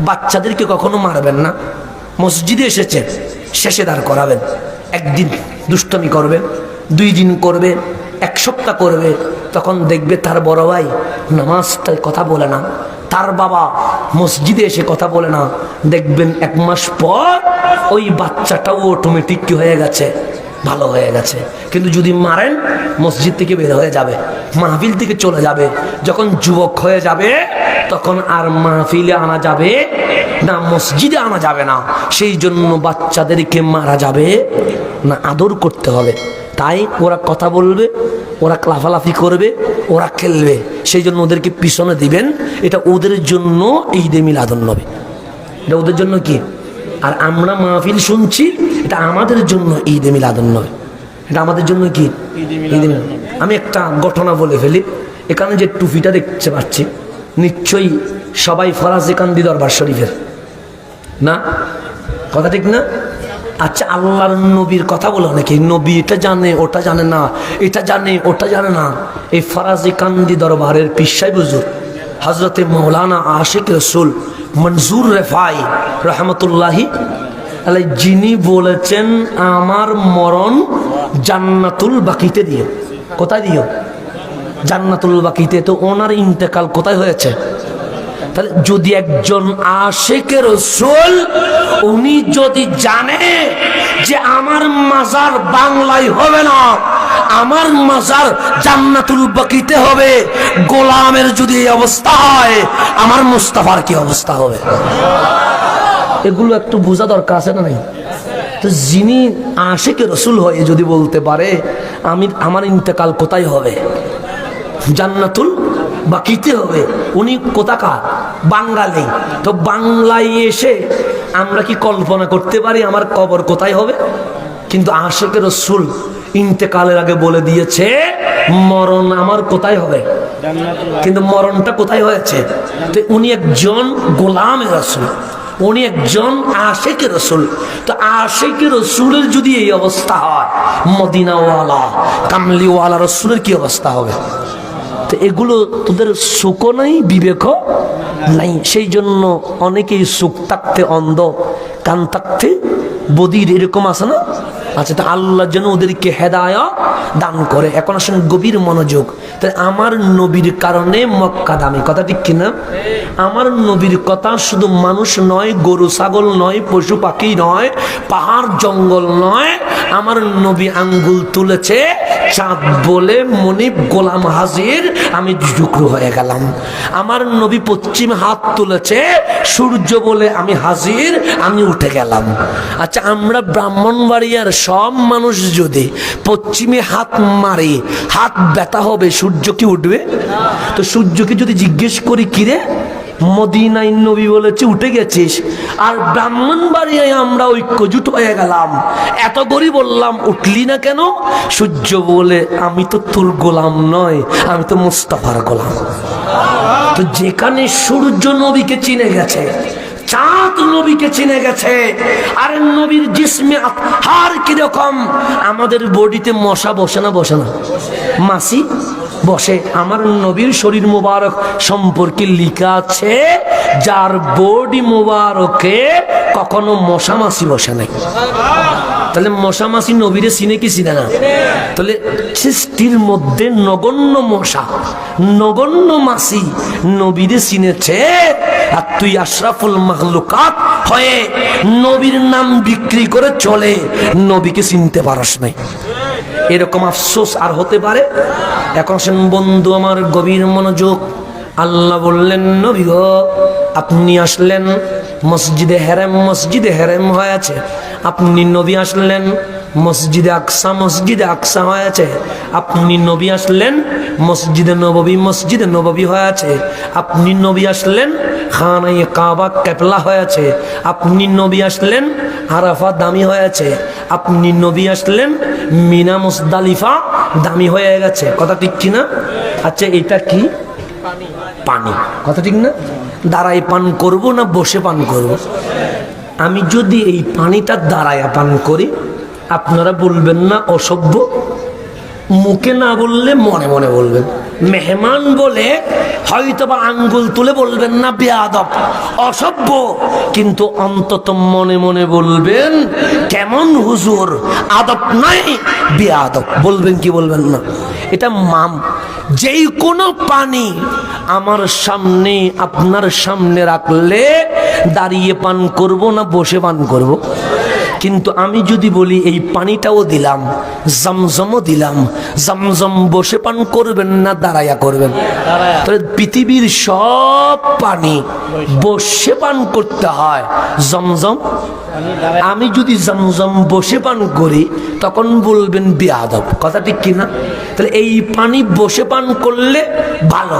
বাচ্চাদেরকে কখনো মারবেন না। মসজিদে এসেছেন, শেষে দাঁড় করাবেন। একদিন দুষ্টমি করবে, 2 দিন করবে, 1 সপ্তাহ করবে, তখন দেখবে তার বড় ভাই নামাজটায় কথা বলে না, তার বাবা মসজিদে এসে কথা বলে না। দেখবেন 1 মাস পর ওই বাচ্চাটাও অটোমেটিক কি হয়ে গেছে? ভালো হয়ে গেছে। কিন্তু যদি মারেন মসজিদ থেকে বের হয়ে যাবে, মাহফিল থেকে চলে যাবে। যখন যুবক হয়ে যাবে তখন আর মাহফিলে আনা যাবে না, মসজিদে আনা যাবে না। সেই জন্য বাচ্চাদেরকে মারা যাবে না, আদর করতে হবে। তাই ওরা কথা বলবে, ওরা লাফালাফি করবে, ওরা খেলবে, সেই জন্য ওদেরকে পিছনে দিবেন। এটা ওদের জন্য ঈদে মিলাদুন্নবী, এটা ওদের জন্য কি? আর আমরা মাহফিল শুনছি, এটা আমাদের জন্য ঈদে মিলাদুন্নবী, এটা আমাদের জন্য কি? ঈদে মিলাদ। আমি একটা ঘটনা বলে ফেলি। এখানে যে টুপিটা দেখতে পাচ্ছি নিশ্চয়ই সবাই ফরাজে কান্দি দরবার শরীফের না? কথা ঠিক না? আচ্ছা, আল্লাহর নবীর কথা বলো নাকি? নবী এটা জানে, ওটা জানে না, এটা জানে, ওটা জানে না। এই ফরাজে কান্দি দরবারের পীর সাহেব হুজুর হযরতে মৌলানা আশিক রসুল মনজুর রেফাই রহমতুল্লাহি আলাইহি, যিনি বলেছেন আমার মরণ জান্নাতুল বাকিতে দিও। কোথায় দিও? জান্নাতুল বাকিতে। তো ওনার ইন্তেকাল কোথায় হয়েছে? তাহলে যদি একজন আশিকে রাসূল উনি যদি জানে যে আমার মাজার বাংলায় হবে না, আমার মাজার জান্নাতুল বাকিতে হবে, গোলামের যদি এই অবস্থা হয় আমার মুস্তাফার কি অবস্থা হবে? এগুলো একটু বোঝা দরকার আছে না? নাই? তো যিনি আশিকে রাসূল হয়ে যদি বলতে পারে আমার ইন্তেকাল কোথায় হবে? জান্নাতুল বাকিতে হবে, উনি কোথাকার? বাঙালি। তো বাংলায় এসে আমরা কি কল্পনা করতে পারি আমার কবর কোথায় হবে? কিন্তু আশিকে রাসূল ইন্তেকালের আগে বলে দিয়েছে মরণ আমার কোথায় হবে। কিন্তু মরণটা কোথায় হয়েছে? তো উনি একজন গোলামে রাসূল, উনি একজন আশিকে রাসূল। তো আশিকে রাসূলের যদি এই অবস্থা হয়, মদিনাওয়ালা কামলিওয়ালা রাসূলের কি অবস্থা হবে? তো এগুলো তোদের সুখ নাই, বিবেক নাই। সেই জন্য অনেকেই সুখ থাকতে অন্ধ, কান থাকতে বদির, এরকম আছে না? আচ্ছা, তা আল্লাহ যেন ওদেরকে হেদায়েত দান করে। এখন আসেন গভীর মনোযোগ। তাই আমার নবীর কারণে মক্কা দামি, কথা ঠিক কিনা? আমার নবীর কথা শুধু মানুষ নয়, গরু ছাগল নয়, পশু পাখি নয়, পাহাড় জঙ্গল নয়। আমার নবী আঙ্গুল তুলেছে, চাঁদ বলে মনিব গোলাম হাজির, আমি টুকরো হয়ে গেলাম। আমার নবী পশ্চিমে হাত তুলেছে, সূর্য বলে আমি হাজির, আমি উঠে গেলাম। আচ্ছা, আমরা ব্রাহ্মণবাড়িয়ার সব মানুষ যদি পশ্চিমে হাত মারে, হাত ব্যথা হবে, সূর্য কি উঠবে? তো সূর্যকে যদি জিজ্ঞেস করি কিরে মদিনায় নবী বলেছে উঠে গেছিস, আর ব্রাহ্মণবাড়িয়ায় আমরা ঐক্যজুট হয়ে গেলাম, এত করে বললাম উঠলি না কেন? সূর্য বলে আমি তো তোর গোলাম নয়, আমি তো মুস্তাফার গোলাম। তো যেখানে সূর্য নবীকে চিনে গেছে, চাঁদ জাত নবীকে চিনে গেছে। আর নবীর জিসমে আতহার কিরকম? আমাদের বডিতে মশা বসে না? বসে না? মাছি বসে। আমার নবীর শরীর মোবারক সম্পর্কে লেখা আছে, যার বডি মোবারকে কখনো মশা মাছি বসে নাই। তাহলে মশা মাছি নবীরে চিনে কি চিনে না? তাহলে সৃষ্টির মধ্যে নগণ্য মশা, নগণ্য মাছি নবীরে চিনেছে, আর তুই আশরাফুল মাখলুকাত হয়ে নবীর নাম বিক্রি করে চলে নবীকে চিনতে পারস নাই। এরকম আফসোস আর হতে পারে? এখন শুন বন্ধু আমার, গভীর মনোযোগ। আল্লাহ বললেন, নবী গো, আপনি আসলেন মসজিদে হেরেম, মসজিদে হেরেম হয়েছে। আপনি নবী আসলেন মসজিদে আকসা, মসজিদে আকসা হয়েছে। আপনি নবী আসলেন মসজিদে নববী, মসজিদে নববী হয়েছে। আপনি নবী আসলেন খানায়ে কাবা কেবলা হয়েছে। আপনি নবী আসলেন আরাফা দামি হয়েছে। আপনি নবী আসলেন মিনা মুজদালিফা দামি হয়ে গেছে। কথা ঠিক কি না? আচ্ছা, এটা কি? পানি। কথা ঠিক না? দাঁড়ায় পান করব না বসে পান করব? আমি যদি এই পানিটা দাঁড়ায় পান করি, আপনারা বলবেন না অসভ্য? মুখে না বললে মনে মনে বলবেন। মেহমান বলে হয়তো বা আঙ্গুল তুলে বলবেন না বেয়াদব, অসভ্য, কিন্তু অন্তত মনে মনে বলবেন কেমন হুজুর, আদব নাই, বেয়াদব বলবেন কি বলবেন না? এটা মাম। যেই কোনো পানি আমার সামনে আপনার সামনে রাখলে দাঁড়িয়ে পান করব না বসে পান করব? কিন্তু আমি যদি বলি এই পানিটাও দিলাম, জমজমও দিলাম, জমজম বসে পান করবেন না দাঁড়ায়া করবেন? তাহলে পৃথিবীর সব পানি বসে পান করতে হয়, জমজম আমি যদি জমজম বসে পান করি তখন বলবেন বেয়াদব। কথা ঠিক কিনা? তাহলে এই পানি বসে পান করলে ভালো,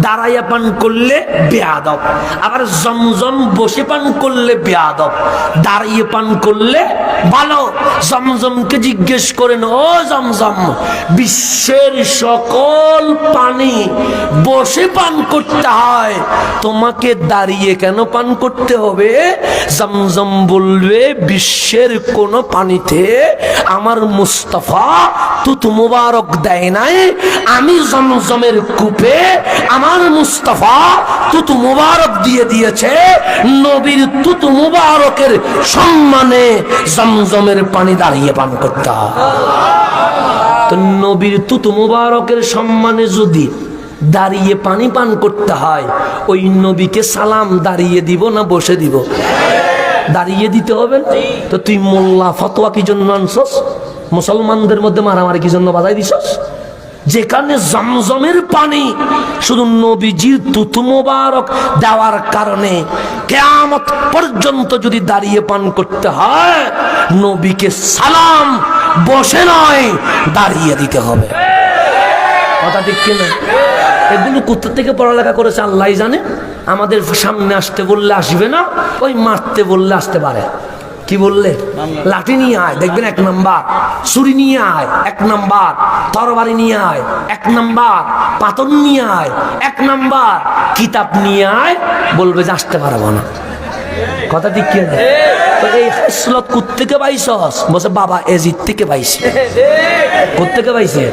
দাঁড়াইয়া পান করলে বেয়াদব। আবার জমজম বসে পান করলে বেয়াদব, দাঁড়িয়ে পান করলে ভালো। জমজমকে জিজ্ঞেস করেন, ও জমজম, বিশ্বের সকল পানি বসে পান করতে হয়, তোমাকে দাঁড়িয়ে কেন পান করতে হবে? জমজম বলবে, বিশ্বের কোন পানিতে আমার মুস্তাফা তুত মুবারক দেয় নাই, আমি জমজমের কূপে আমার মুস্তাফা তুত মুবারক দিয়ে দিয়েছে। নবীর তুত মুবারকের সম্মানে জমজমের পানি দাঁড়িয়ে পান করতে হয়। তো নবীর তুত মুবারকের সম্মানে যদি দাঁড়িয়ে পানি পান করতে হয়, ওই নবীকে সালাম দাঁড়িয়ে দিব না বসে দিব? দাঁড়িয়ে দিতে হবে। তো তুই মোল্লা ফতোয়া কি জন্য আনছস? মুসলমানদের মধ্যে মারামারি কি জন্য বাজাই দিছস? যেখানে জমজমের পানি শুধু নবীজির তুত মোবারক দেওয়ার কারণে কিয়ামত পর্যন্ত যদি দাঁড়িয়ে পান করতে হয়, নবীকে সালাম বসে নয় দাঁড়িয়ে দিতে হবে। কথা ঠিক কিনা? এগুলো কোথা থেকে পড়ালেখা করেছে আল্লাহ জানে। আমাদের সামনে আসতে বললে আসবে না, ওই মারতে বললে আসতে পারে। কি বললে? লাঠি নিয়ে আয়, দেখবেন 1 নাম্বার। ছুরি নিয়ে আয়, 1 নাম্বার। তরবারি নিয়ে আয়, 1 নাম্বার। পাথর নিয়ে আয়, 1 নাম্বার। কিতাব নিয়ে আয়, বলবে যে আসতে পারবো না। কথা ঠিক কি? তো এই হাসলত কোত্থেকে পাইছস? বলছে বাবা এজিদ থেকে পাইছে। কোত্থেকে পাইছে?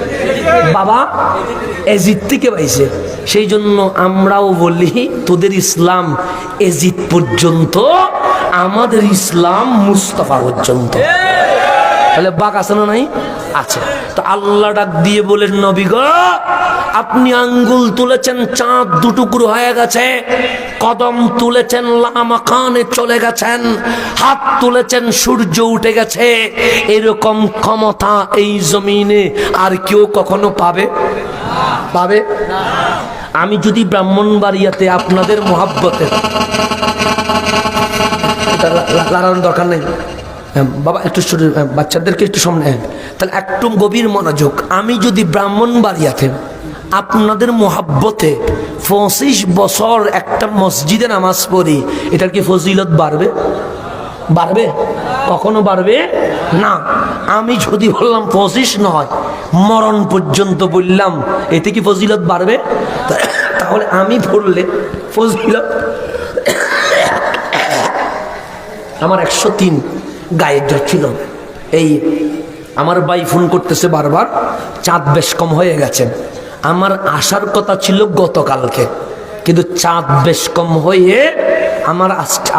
বাবা এজিদ থেকে পাইছে। সেই জন্য আমরাও বলি তোদের ইসলাম এজিদ পর্যন্ত, আমাদের ইসলাম মুস্তাফা পর্যন্ত। তাহলে বাক আছে না নাই? আছে। তো আল্লাহ ডাক দিয়ে বলেন, নবী গো, আপনি আঙ্গুল তুলেছেন, চাঁদ 2 টুকরো হয়ে গেছে। কদম তুলেছেন, লামাকানে চলে গেছেন। হাত তুলেছেন, সূর্য উঠে গেছে। এরকম ক্ষমতা এই জমিনে আর কেউ কখনো পাবে? পাবে? আমি যদি ব্রাহ্মণবাড়িয়াতে আপনাদের মোহাব্বতে, লাগানোর দরকার নেই বাবা, একটু বাচ্চাদেরকে একটু সামনে, তাহলে একটু গভীর মনোযোগ। আমি যদি ব্রাহ্মণবাড়িয়াতে আপনাদের মোহাব্বতে 25 বছর একটা মসজিদে নামাজ পড়ি, এটার কি ফজিলত বাড়বে? বাড়বে? কখনো বাড়বে না। আমি যদি বললাম 25 নয়, মরণ পর্যন্ত বললাম, এতে কি ফজিলত বাড়বে? তাহলে আমি পড়লে ফজিলত আমার 103 গায়ের জ্বর ছিল। এই আমার ভাই ফোন করতেছে বারবার, চাঁদ বেশ কম হয়ে গেছে। আমার আসার কথা ছিল গতকালকে, কিন্তু চাঁদ বেশ কম হয়ে আমার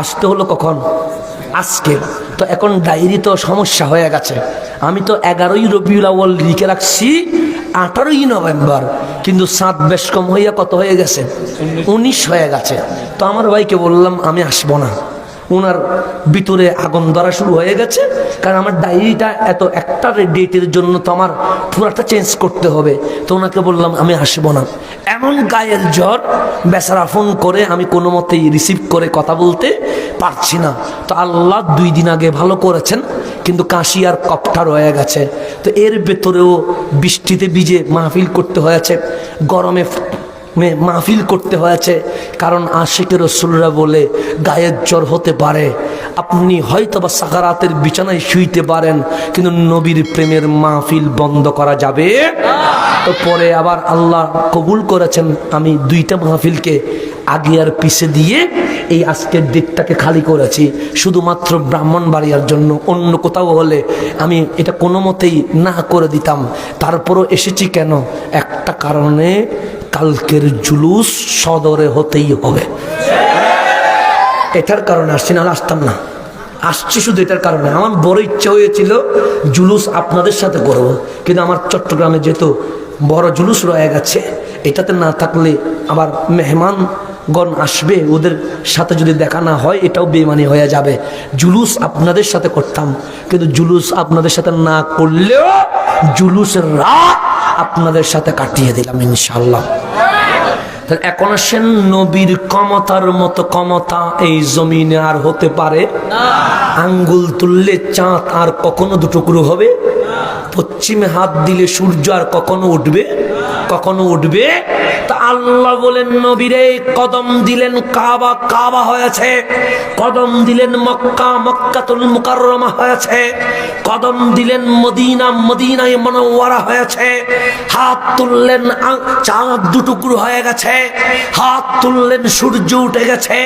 আসতে হলো কখন? আজকে। তো এখন ডায়েরি তো সমস্যা হয়ে গেছে। আমি তো 11ই রবিউল আউয়াল লিখে রাখছি 18ই নভেম্বর, কিন্তু চাঁদ বেশ কম হইয়া কত হয়ে গেছে? 19 হয়ে গেছে। তো আমার ভাইকে বললাম আমি আসবো না, ওনার ভিতরে আগুন ধরা শুরু হয়ে গেছে, কারণ আমার ডায়েরিটা এত একটা ডেটের জন্য তো আমার পুরাটা চেঞ্জ করতে হবে। তো ওনাকে বললাম আমি আসবো না। এমন গায়ের জ্বর, বেচারা ফোন করে আমি কোনো মতেই রিসিভ করে কথা বলতে পারছি না। তো আল্লাহ 2 দিন আগে ভালো করেছেন, কিন্তু কাশি আর কফটা রয়ে গেছে। তো এর ভেতরেও বৃষ্টিতে ভিজে মাহফিল করতে হয়েছে, গরমে মাহফিল করতে হয়েছে, কারণ আশিকের রাসূলরা বলে গায়ের জ্বর হতে পারে। আপনি হয়তো বা সাকারাতের বিছানায় শুইতে পারেন, কিন্তু নবীর প্রেমের মাহফিল বন্ধ করা যাবে। তো পরে আবার আল্লাহ কবুল করেছেন, আমি 2টা মাহফিলকে আগে আর পিছে দিয়ে এই আজকের ডেটটাকে খালি করেছি শুধুমাত্র ব্রাহ্মণবাড়িয়ার জন্য। অন্য কোথাও হলে আমি এটা কোনো মতেই না করে দিতাম। তারপরও এসেছি কেন? একটা কারণে, কালকের জুলুস সদরে হতেই হবে। এটার কারণে আসছি, না আসতাম না। আসছি শুধু এটার কারণে। আমার বড় ইচ্ছা হয়েছিল জুলুস আপনাদের সাথে করব, কিন্তু আমার চট্টগ্রামে যেহেতু বড় জুলুস রয়ে গেছে, এটাতে না থাকলে আবার মেহমানগণ আসবে, ওদের সাথে যদি দেখা না হয় এটাও বেমানি হয়ে যাবে। জুলুস আপনাদের সাথে করতাম, কিন্তু জুলুস আপনাদের সাথে না করলেও জুলুসের রাত আপনাদের সাথে কাটিয়ে দিলাম ইনশাআল্লাহ। তাহলে এখন আসেন, নবীর ক্ষমতার মতো ক্ষমতা এই জমিনে আর হতে পারে? আঙ্গুল তুললে চাঁদ আর কখনো 2 টুকরো হবে? পশ্চিমে হাত দিলে সূর্য আর কখনো উঠবে? কখনো উঠবে? তা আল্লাহ বলেন নবীরে, কদম দিলেন কাবা, কাবা হয়েছে। কদম দিলেন মক্কা, মক্কাতুল মুকাররমা হয়েছে। কদম দিলেন মদিনা, মদিনায়ে মুনাওয়ারা হয়েছে। হাত তুললেন, চাঁদ 2 টুকরো হয়ে গেছে। হাত তুললেন, সূর্য উঠে গেছে।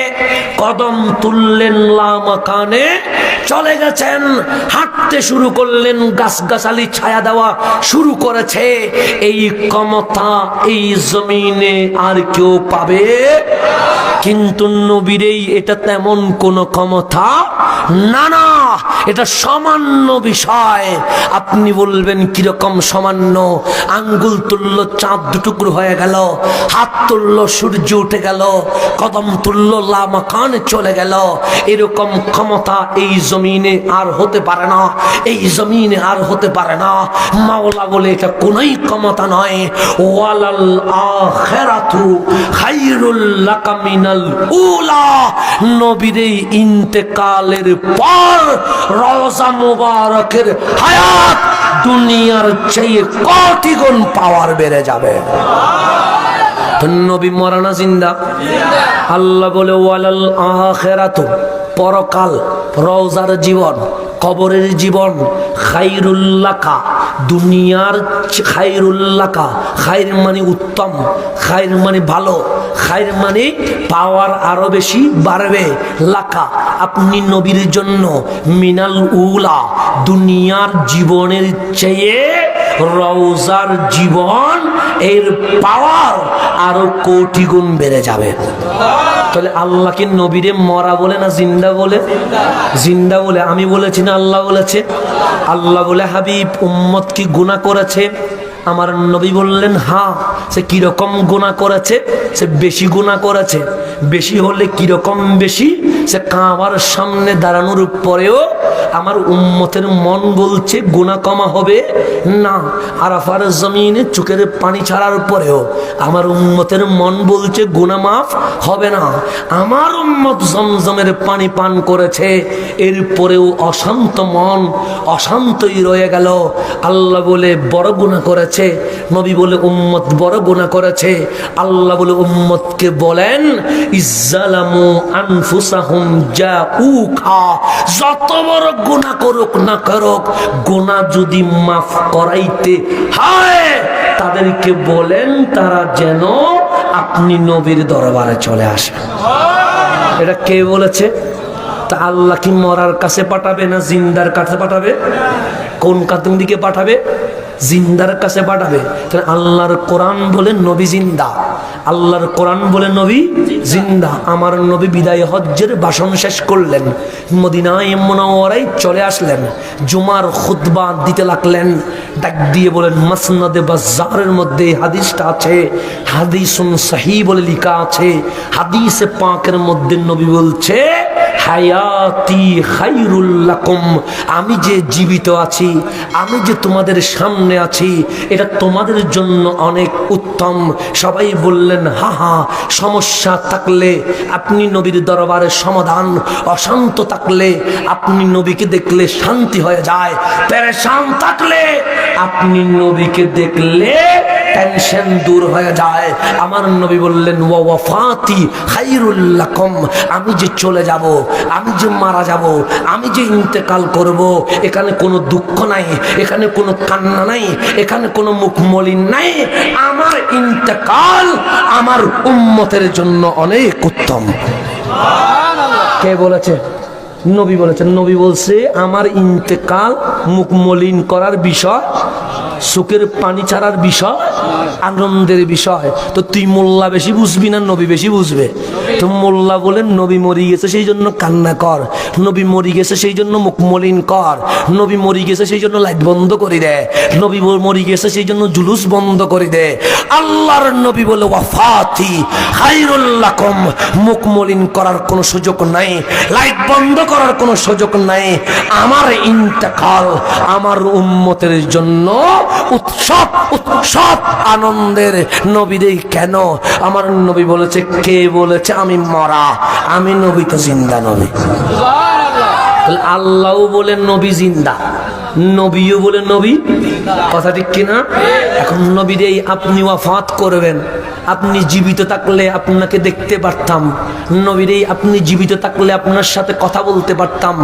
কদম তুললেন, লামাকানে চলে গেছেন। হাঁটতে শুরু করলেন, গাছগাছালি ছায়া দেওয়া শুরু করেছে। এই ক্ষমতা এই জমিনে আর কেউ পাবে? কিন্তু নবীরেই এটা তেমন কোন ক্ষমতা না, না, এটা সামান্য বিষয়। আপনি বলবেন কিরকম সামান্য? আঙ্গুল তুলল, চাঁদ 2 টুকরো হয়ে গেল। হাত তুলল, সূর্য উঠে গেল। কদম তুলল, লামাকানে চলে গেল। এরকম ক্ষমতা এই জমিনে আর হতে পারে না, এই জমিনে আর হতে পারে না। মাওলা বলে এটা কোনই ক্ষমতা নয়। ওয়ালাল আখিরাতু খায়রুল লাকা মিনাল উলা। নবীর ইন্তেকালের পর রওজা মুবারকের হায়াত দুনিয়ার চেয়ে কোটি গুণ পাওয়ার বেড়ে যাবে। নবী মরানা জিন্দা? আল্লাহ বলে ওয়ালাল আখিরাতু, পরকাল, রওজার জীবন, কবরের জীবন, খায়রুল লাকা, দুনিয়ার খায়রুল লাকা। খায়র মানে উত্তম, খায়র মানে ভালো, খায়র মানে পাওয়ার আরো বেশি বাড়বে। লাকা আপনি নবীর জন্য, মিনাল উলা দুনিয়ার জীবনের চেয়ে রওজার জীবন এর পাওয়ার আরো কোটি গুণ বেড়ে যাবে। তাহলে আল্লাহকে নবীরে মরা বলে না জিন্দা বলে? জিন্দা বলে। আমি বলেছি না আল্লাহ বলেছে? আল্লাহ বলে হাবিব উম্মত কি গুনাহ করেছে? আমার নবী বললেন হ্যাঁ। সে কিরকম গুনাহ করেছে? সে বেশি গুনাহ করেছে। বেশি হলে কিরকম বেশি? সে কাবার সামনে দাঁড়ানোর পরেও আমার উম্মতের মন বলছে গুনাহ কমা হবে না। আরাফার জমিনে চোখের পানি ছাড়ার পরেও আমার উম্মতের মন বলছে গুনাহ মাফ হবে না। আমার উম্মত জমজমের পানি পান করেছে, এরপরেও অশান্ত মন অশান্তই রয়ে গেল। আল্লাহ বলে বড় গুনাহ করেছে, নবী বলে উম্মত বড় গুনাহ করেছে। আল্লাহ বলে উম্মতকে বলেন ইজ্জালামু আনফুসাহুম জাউকা, যত বড় গুনাহ করুক না করুক, গুনাহ যদি মাফ করাইতে হয় তাদেরকে বলেন তারা যেন আপনি নবীর দরবারে চলে আসে। এটা কে বলেছে? তা আল্লাহ কি মরার কাছে পাঠাবে না জিন্দার কাছে পাঠাবে? কোন কাতুন দিকে পাঠাবে? জিন্দার কাছে পাঠাবে। তাহলে আল্লাহর কোরআন বলে নবী জিন্দা, আল্লাহর কোরআন বলে নবী জিন্দা। আমার নবী বিদায় হজ্জের ভাষণ শেষ করলেন, মদিনায় মুনাওয়ারায় চলে আসলেন, জুমার খুতবা দিতে লাগলেন। ডাক দিয়ে বলেন, মাসনাদে বাজ্জারের মধ্যে হাদিসটা আছে, হাদিসুন সহিহ বলে লেখা আছে। হাদিসে পাকের মধ্যে নবী বলছে, হায়াতি খায়রুল লাকুম, আমি যে জীবিত আছি, আমি যে তোমাদের সামনে আছি, এটা তোমাদের জন্য অনেক উত্তম। সবাই বললেন, হা হা। সমস্যা থাকলে আপনি নবীর দরবারে সমাধান, অশান্ত থাকলে আপনি নবীকে দেখলে শান্তি হয়ে যায়, পেরেশান থাকলে আপনি নবীকে দেখলে টেনশন দূর হয়ে যায়। আমার নবী বললেন, ওয়া ওয়াফাতি খায়রুল লাকুম, আমি যে চলে যাব, আমি যে মারা যাব, আমি যে ইন্তেকাল করব, এখানে কোনো দুঃখ নাই, এখানে কোনো কান্না নাই, এখানে কোনো মুখ মলিন নাই। আমার ইন্তেকাল আমার উম্মতের জন্য অনেক উত্তম। কে বলেছে? নবী বলেছেন। নবী বলছে, আমার ইন্তেকাল মুখ মলিন করার বিষয়, চোখের পানি ছাড়ার বিষয়, আনন্দের বিষয়। তো তুই মোল্লা বেশি বুঝবি না নবী বেশি বুঝবে? তো মোল্লা বলেন, নবী মরি গেছে সেই জন্য কান্না কর, নবী মরি গেছে সেই জন্য মুখ মলিন কর, নবী মরি গেছে সেই জন্য লাইট বন্ধ করে দে, নবী মরি গেছে সেই জন্য জুলুস বন্ধ করে দে। আল্লাহর নবী বলে, ওয়াফাতি খায়রুল লাকুম, মুখ মলিন করার কোনো সুযোগ নাই, লাইট বন্ধ করার কোনো সুযোগ নাই। আমার ইন্তেকাল আমার উম্মতের জন্য উৎসব, উৎসব আনন্দের। নবীদের কেন? আমার নবী বলেছে, কে বলেছে আমি মরা? আমি নবী তো জিন্দা নবী। আল্লাহও বলে নবী জিন্দা, নবীও বলে নবী, কথা ঠিক কিনা? এখন নবীর এই আপনি ওয়াফাত করবেন, আপনি জীবিত থাকলে আপনাকে দেখতে পারতাম, নবীর এই আপনি জীবিত থাকলে আপনার সাথে কথা বলতে পারতাম,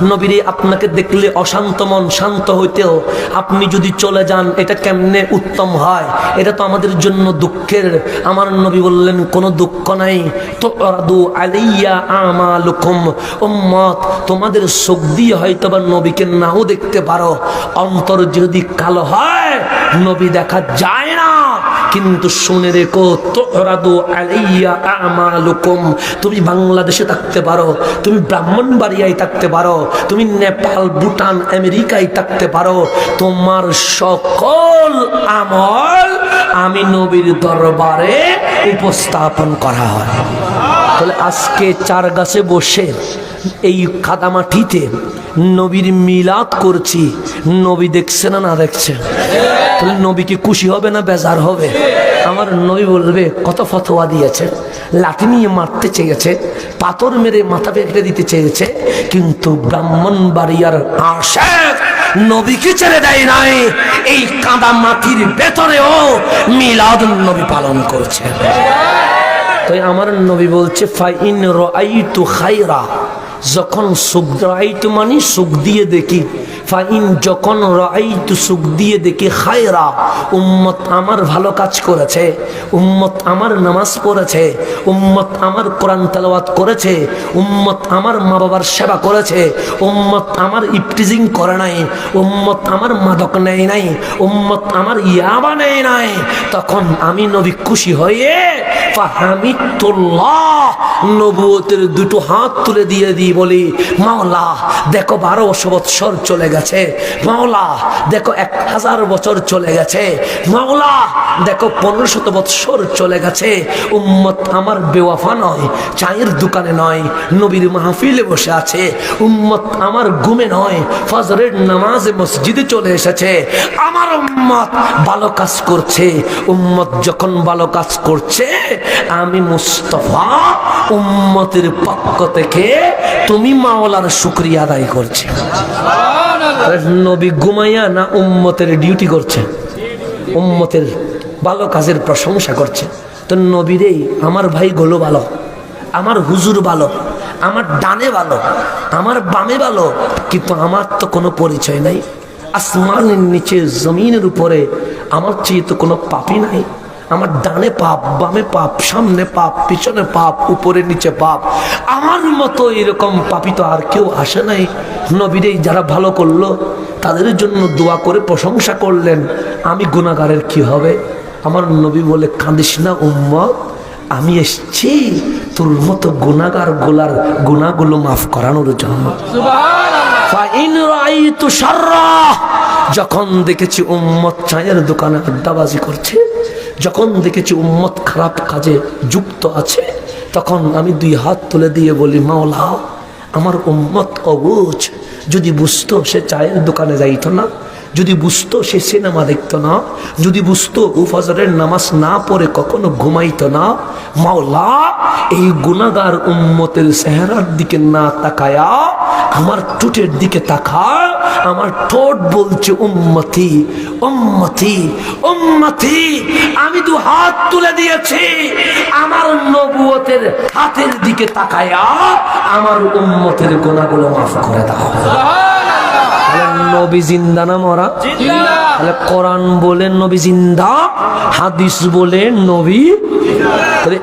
নবীর এই আপনাকে দেখলে অশান্ত মন শান্ত হইতেও। আপনি যদি চলে যান এটা কেমনে উত্তম হয়? এটা তো আমাদের জন্য দুঃখের। আমার নবী বললেন, কোনো দুঃখ নাই। তুরাদু আলাইয়া আমালুকুম, উম্মত তোমাদের চোখ দিয়ে হয়তো বা নবীকে নাও দেখতে পারো, অন্তর যদি কালো হয় নবী দেখা যায় না। কিন্তু শুনে রেখো, তুরাদু আলাইয়া আমালুকুম, তুমি বাংলাদেশে থাকতে পারো, তুমি ব্রাহ্মণবাড়িয়ায় থাকতে পারো, তুমি নেপাল, ভুটান, আমেরিকায় থাকতে পারো, তোমার সকল আমল আমি নবীর দরবারে উপস্থাপন করা হয়। তাহলে আজকে চার গাছে বসে এই কাদামাটিতে নবীর মিলাদ করছি, নবী দেখছে না না দেখছে? তাহলে নবী কি খুশি হবে না বেজার হবে? আমার নবী বলবে, কত ফতোয়া দিয়েছে, লাঠি নিয়ে মারতে চেয়েছে, পাথর মেরে মাথা বেঁকে দিতে চেয়েছে, কিন্তু ব্রাহ্মণবাড়িয়ার আশেক নবীকে ছেড়ে দেয় নাই। এই কাদা মাটির ভেতরেও মিলাদ নবী পালন করছে। তাই আমার নবী বলছে, ফাইন রাআইতু খায়রা, যখন সুখ রাআইতু মানে সুখ দিয়ে দেখি, ফাইন যখন রাআইতু সুখ দিয়ে দেখি, খায়রা উম্মত আমার ভালো কাজ করেছে, উম্মত আমার নামাজ পড়েছে, উম্মত আমার কোরআন তেলাওয়াত করেছে, উম্মত আমার মা বাবার সেবা করেছে, উম্মত আমার ইফতিজিং করে নাই, উম্মত আমার মাদক নেয় নাই, উম্মত আমার ইয়াবা নেয় নাই, তখন আমি নবী খুশি হয়ে ফাহামিদুল্লাহ, নবুয়তের দুটো হাত তুলে দিয়ে দিই, বলি, মাওলা দেখো 1200 বছর চলে গেছে, মাওলা দেখো 1000 বছর চলে গেছে, মাওলা দেখো 1500 বছর চলে গেছে, উম্মত আমার বেওয়াফা নয়, চায়ের দোকানে নয়, নবীর মাহফিলে বসে আছে, উম্মত আমার ঘুমে নয়, ফজরের নামাজে মসজিদে চলে এসেছে, আমার উম্মত ভালো কাজ করছে। উম্মত যখন ভালো কাজ করছে, আমি মুস্তাফা উম্মতের পক্ষ থেকে তুমি মাওলার শুকরিয়া আদায় করছে। নবী ঘুমাইয়া না উম্মতের ডিউটি করছে, উম্মতের ভালো কাজের প্রশংসা করছে। তো নবীরেই আমার ভাই গোলো ভালো, আমার হুজুর ভালো, আমার ডানে ভালো, আমার বামে ভালো, কিন্তু আমার তো কোনো পরিচয় নাই। আসমানের নিচে জমিনের উপরে আমার চেয়ে তো কোনো পাপী নাই, আমার ডানে পাপ, বামে পাপ, সামনে পাপ, পিছনে পাপ, উপরে নিচে পাপ। আমার মতো এরকম পাপী তো আর কেউ আসে নাই। নবীরে যারা ভালো করলো তাদের জন্য দোয়া করে প্রশংসা করলেন, আমি গুনাহগারের কি হবে? আমার নবী বলে, কাঁদিস না উম্মত, আমি এসছি তোর মতো গুনাহগার গোলার গুনাহগুলো মাফ করানোর জন্য। যখন দেখেছি উম্মত চায়ের দোকানে আড্ডাবাজি করছে, যখন দেখেছি উম্মত খারাপ কাজে যুক্ত আছে, তখন আমি 2 হাত তুলে দিয়ে বলি, মাওলা আমার উম্মত অবুঝ, যদি বুঝতো সে চায়ের দোকানে যাইতো না, যদি বুঝতো সে সিনেমা দেখতো না, যদি বুঝতো ও ফজরের নামাজ না পড়ে কখনো ঘুমাইতো না, মাওলা এই গুনাহগার উম্মতের চেহারার দিকে না তাকায়া আমার ঠোঁটের দিকে তাকা। আমার ঠোঁট বলছে উম্মতি উম্মতি উম্মতি। আমি 2 হাত তুলে দিয়েছি, আমার নবুয়তের হাতের দিকে তাকায়া আমার উম্মতের গুনাহগুলো মাফ করে দাও। নবী জিন্দা না মরা? তাহলে কোরআন বলে নবী জিন্দা, হাদিস বলে নবী।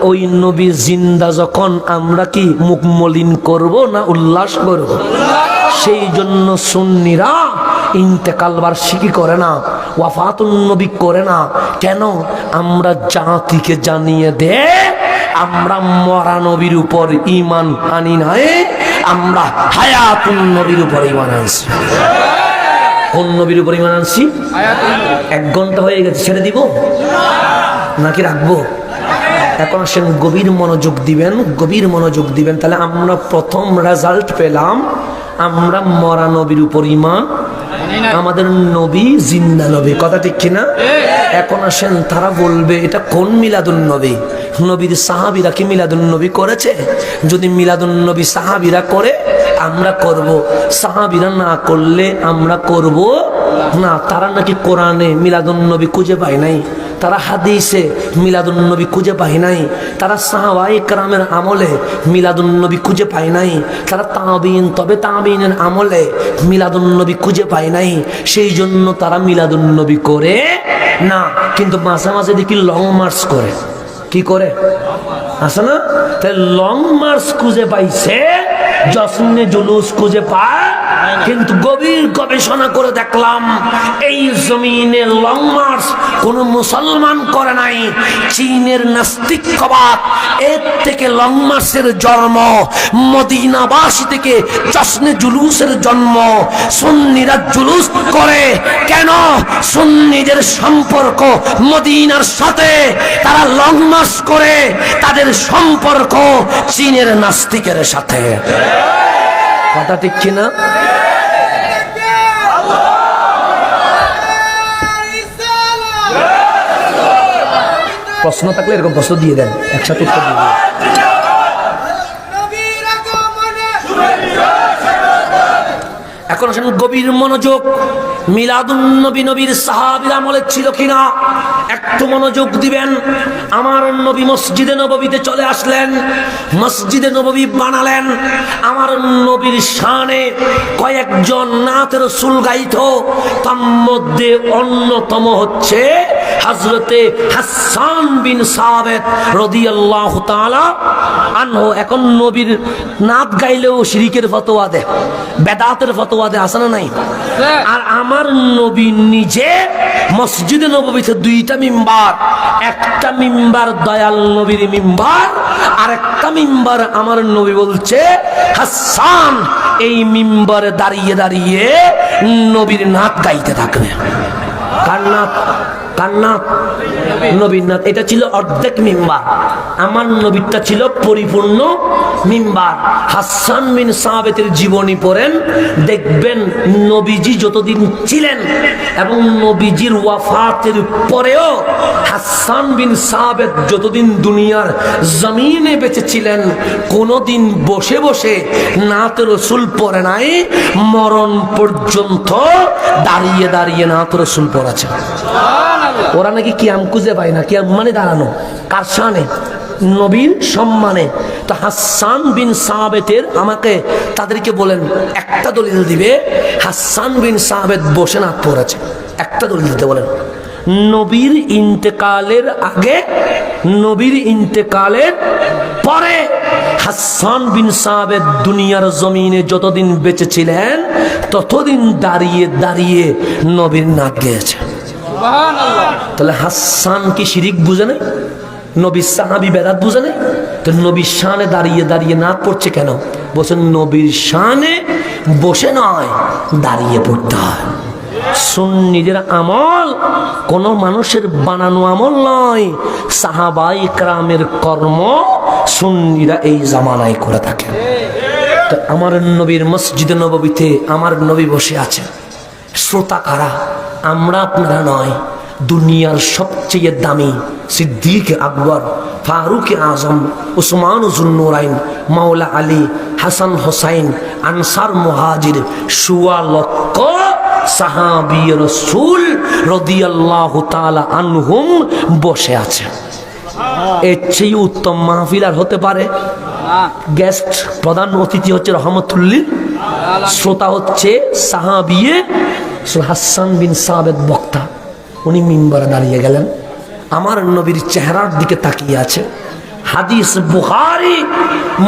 ওই নবী জিন্দা যখন, আমরা কি মুখ মলিন করব না উল্লাস করব? সেই জন্য সুন্নিরা ইন্তেকাল বার্ষিকী করে না, ওয়াফাতুন নবী করে না। কেন? আমরা জাতিকে জানিয়ে দে আমরা মরা নবীর উপর ঈমান আনি নাই, আমরা হায়াতুন নবীর উপর ঈমান আনছি। কোন নবীর উপর ঈমান আনছি? 1 ঘন্টা হয়ে গেছে, ছেড়ে দিব নাকি রাখবো? এখন আসেন গভীর মনোযোগ দিবেন, গভীর মনোযোগ দিবেন। তাহলে আমরা প্রথম রেজাল্ট পেলাম, আমরা মরা নবীর উপর ঈমান, আমাদের নবী জিন্দা নবী। কথা ঠিক কিনা? এখন আসেন, তারা বলবে এটা কোন মিলাদুন নবী? নবীর সাহাবীরা কি মিলাদুন নবী করেছে? যদি মিলাদুন নবী সাহাবীরা করে আমরা করব, সাহাবীরা না করলে আমরা করব না। তারা নাকি কোরআনে মিলাদুন নবী খুঁজে পায় নাই, তারা হাদিসে মিলাদুন নবী খুঁজে পায় নাই, তারা সাহাবায়ে কেরামের আমলে মিলাদুন নবী খুঁজে পায় নাই, তারা তাবিঈন তবে তাবিঈনের আমলে মিলাদুন নবী খুঁজে পায় নাই। সেই জন্য তারা মিলাদুন নবী করে না। কিন্তু মাঝে মাঝে দেখি লং মার্চ করে। কি করে? আছে না? তাই লং মার্চ খুঁজে পাইছে, জশ্নে জুলুস খুঁজে পায়। কিন্তু গভীর গবেষণা করে দেখলাম এই জমিনে লং মার্চ কোন মুসলমান করে নাই। চীনের নাস্তিকবাদ, এর থেকে লং মার্চের জন্ম। মদিনাবাসী থেকে জশ্নে জুলুসের জন্ম। সুন্নিরা জুলুস করে কেন? সুন্নিদের সম্পর্ক মদিনার সাথে, তারা লং মার্চ করে। তাদের সম্পর্ক চীনের নাস্তিকের সাথে। কথা ঠিক কিনা? প্রশ্ন থাকলে এরকম প্রশ্ন দিয়ে দেন, একসাথে উত্তর দিয়ে দেন। এখন আসেন গভীর মনোযোগ। মিলাদুন নবী নবীর সাহাবীরা আমলে ছিল কিনা একটু মনোযোগ দিবেন। আমার নবী মসজিদে নববীতে চলে আসলেন, মসজিদে নববী বানালেন। আমার নবীর শানে কয়েকজন নাত রাসূল গাইত, তার মধ্যে অন্যতম হচ্ছে হযরতে হাসান বিন সাবিত রাদিয়াল্লাহু তাআলা আনহু। এখন নবীর নাত গাইলেও শিরকের ফতোয়া দেয়, বেদাতের ফতোয়া দেয়, আছে না নাই? আর আমার নবী নিজে মসজিদে নববীতে 2টা মিম্বার, একটা মিম্বার দয়াল নবীর মিম্বার, আর একটা মিম্বার আমার নবী বলছে হাসান এই মিম্বারে দাঁড়িয়ে দাঁড়িয়ে নবীর নাত গাইতে থাকবে। কার নাত? কার নাত? নবীর নাত। এটা ছিল অর্ধেক মিম্বার, আমার নবীরটা ছিল পরিপূর্ণ মিম্বার। হাসান বিন সাবিতের জীবনী পড়েন, দেখবেন নবীজি যতদিন ছিলেন এবং নবীজির ওয়াফাতের পরেও হাসান বিন সাবিত যতদিন দুনিয়ার জমিনে বেঁচে ছিলেন কোনোদিন বসে বসে নাত রাসূল পড়ে নাই। মরণ পর্যন্ত দাঁড়িয়ে দাঁড়িয়ে নাত রাসূল পড়েছে। ওরা নাকি কিয়াম খুঁজে পায় না। কিয়াম মানে দাঁড়ানো। কার শানে? নবীর সম্মানে। তো হাসান বিন সাবিতের আমাকে তাদেরকে বলেন একটা দলিল দিবে হাসান বিন সাবিত বসে নাত পড়েছে, একটা দলিল দিতে বলেন। নবীর ইন্তেকালের আগে, নবীর ইন্তেকালের পরে হাসান বিন সাবেত দুনিয়ার জমিনে যতদিন বেঁচে ছিলেন ততদিন দাঁড়িয়ে দাঁড়িয়ে নবীর নাক গেয়েছে। তাহলে হাসান কি শিরিক বুঝে নাই? নবীর সাহাবী বেদাত বুঝে নাই? তো নবীর শানে দাঁড়িয়ে দাঁড়িয়ে নাক পড়ছে কেন? বলছেন নবীর শানে বসে নয়, দাঁড়িয়ে পড়তে হয়। সুন্নিদের আমল কোন মানুষের বানানো আমল নয়, সাহাবায়ে কেরামের কর্ম সুন্নিরা এই জামানায় করে থাকে। তো আমার নবীর মসজিদে নববীতে আমার নবী বসে আছেন, শ্রোতা কারা? আমরা আপনারা নয়, দুনিয়ার সবচেয়ে দামি সিদ্দিক আকবর, ফারুক আজম, উসমান জুন্নুরাইন, মাওলা আলী, হাসান হোসাইন, আনসার মুহাজির, ১৬ লক্ষ সাহাবী রাসূল রাদিয়াল্লাহু তাআলা আনহুম বসে আছে। এর চেয়ে উত্তম মাহফিল আর হতে পারে? গেস্ট প্রধান অতিথি হচ্ছে রহমতুল্লিল, শ্রোতা হচ্ছে সাহাবী হাসান বিন সাবেত বক্তা। উনি মিম্বরে দাঁড়িয়ে গেলেন, আমার নবীর চেহারার দিকে তাকিয়ে আছে। হাদিস বুখারী,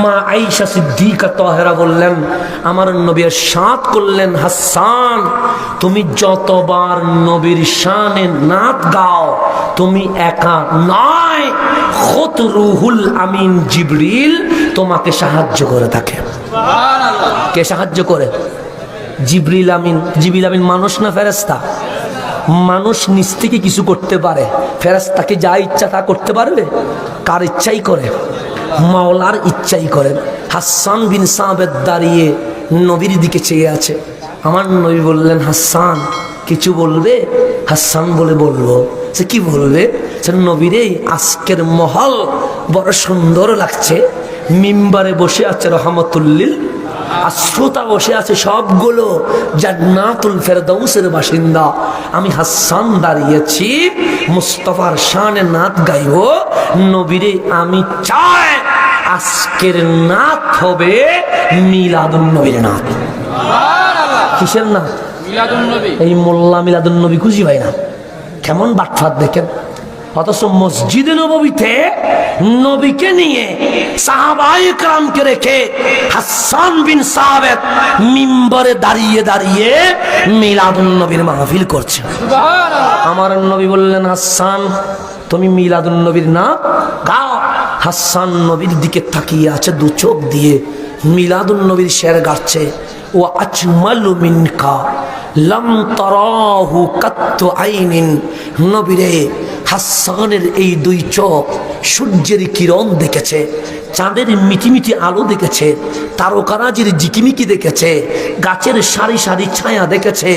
মা আয়েশা সিদ্দিকা তাহেরা বললেন, আমার নবী ইরশাদ করলেন, হাসান তুমি যতবার নবীর শানে নাত গাও তুমি একা নয়, খুদ রুহুল আমিন জিবরিল তোমাকে সাহায্য করে থাকে। সুবহানাল্লাহ। কে সাহায্য করে? জিবরিল আমিন। জিবরিল আমিন মানুষ না ফেরেশতা? মানুষ নিজ থেকে কিছু করতে পারে, ফেরেশতাকে যা ইচ্ছা তা করতে পারবে? কার ইচ্ছাই করে? মাওলার ইচ্ছাই করেন। হাসান বিন সাবেত দাঁড়িয়ে নবীর দিকে চেয়ে আছে। আমার নবী বললেন, হাসান কিছু বলবে? হাসান বলে, বলবো। সে কি বলবে? সে নবীরে আজকের মহল বড় সুন্দর লাগছে, মিম্বারে বসে আছে রহমতুল্লিল, আর শ্রোতা বসে আছে সবগুলো জান্নাতুল ফেরদাউসের বাসিন্দা। আমি হাসান দাঁড়িয়েছি, মুস্তাফার শানে নাত গাইব। নবীরে আমি চাই আজকের নাত হবে মিলাদুন নবীর নাত। কিসের নাত? মিলাদুন নবী। এই মোল্লা মিলাদুন নবী খুশি হয় না? কেমন বাটফাত দেখেন। অথচ মসজিদে নববীতে নবীকে নিয়ে সাহাবায়ে কেরামকে রেখে হাসান বিন সাবেত মিম্বরে দাঁড়িয়ে দাঁড়িয়ে মিলাদুন নবীর মাহফিল করছে। সুবহানাল্লাহ। আমার নবী বললেন, হাসান তুমি মিলাদুন নবীর না গাও। হাসান নবীর দিকে তাকিয়ে আছে দু চোখ দিয়ে, মিলাদুন নবীর শের গাচ্ছে। ও আজমালু মিনকা লাম তারাহু কাত্তু আইনিন। নবীরে হাসানের এই দুই চোখ সূর্যের কিরণ দেখেছে, চাঁদের মিটিমিটি আলো দেখেছে, তারকারাজির জিকিমিকি দেখেছে, গাছের সারি সারি ছায়া দেখেছে,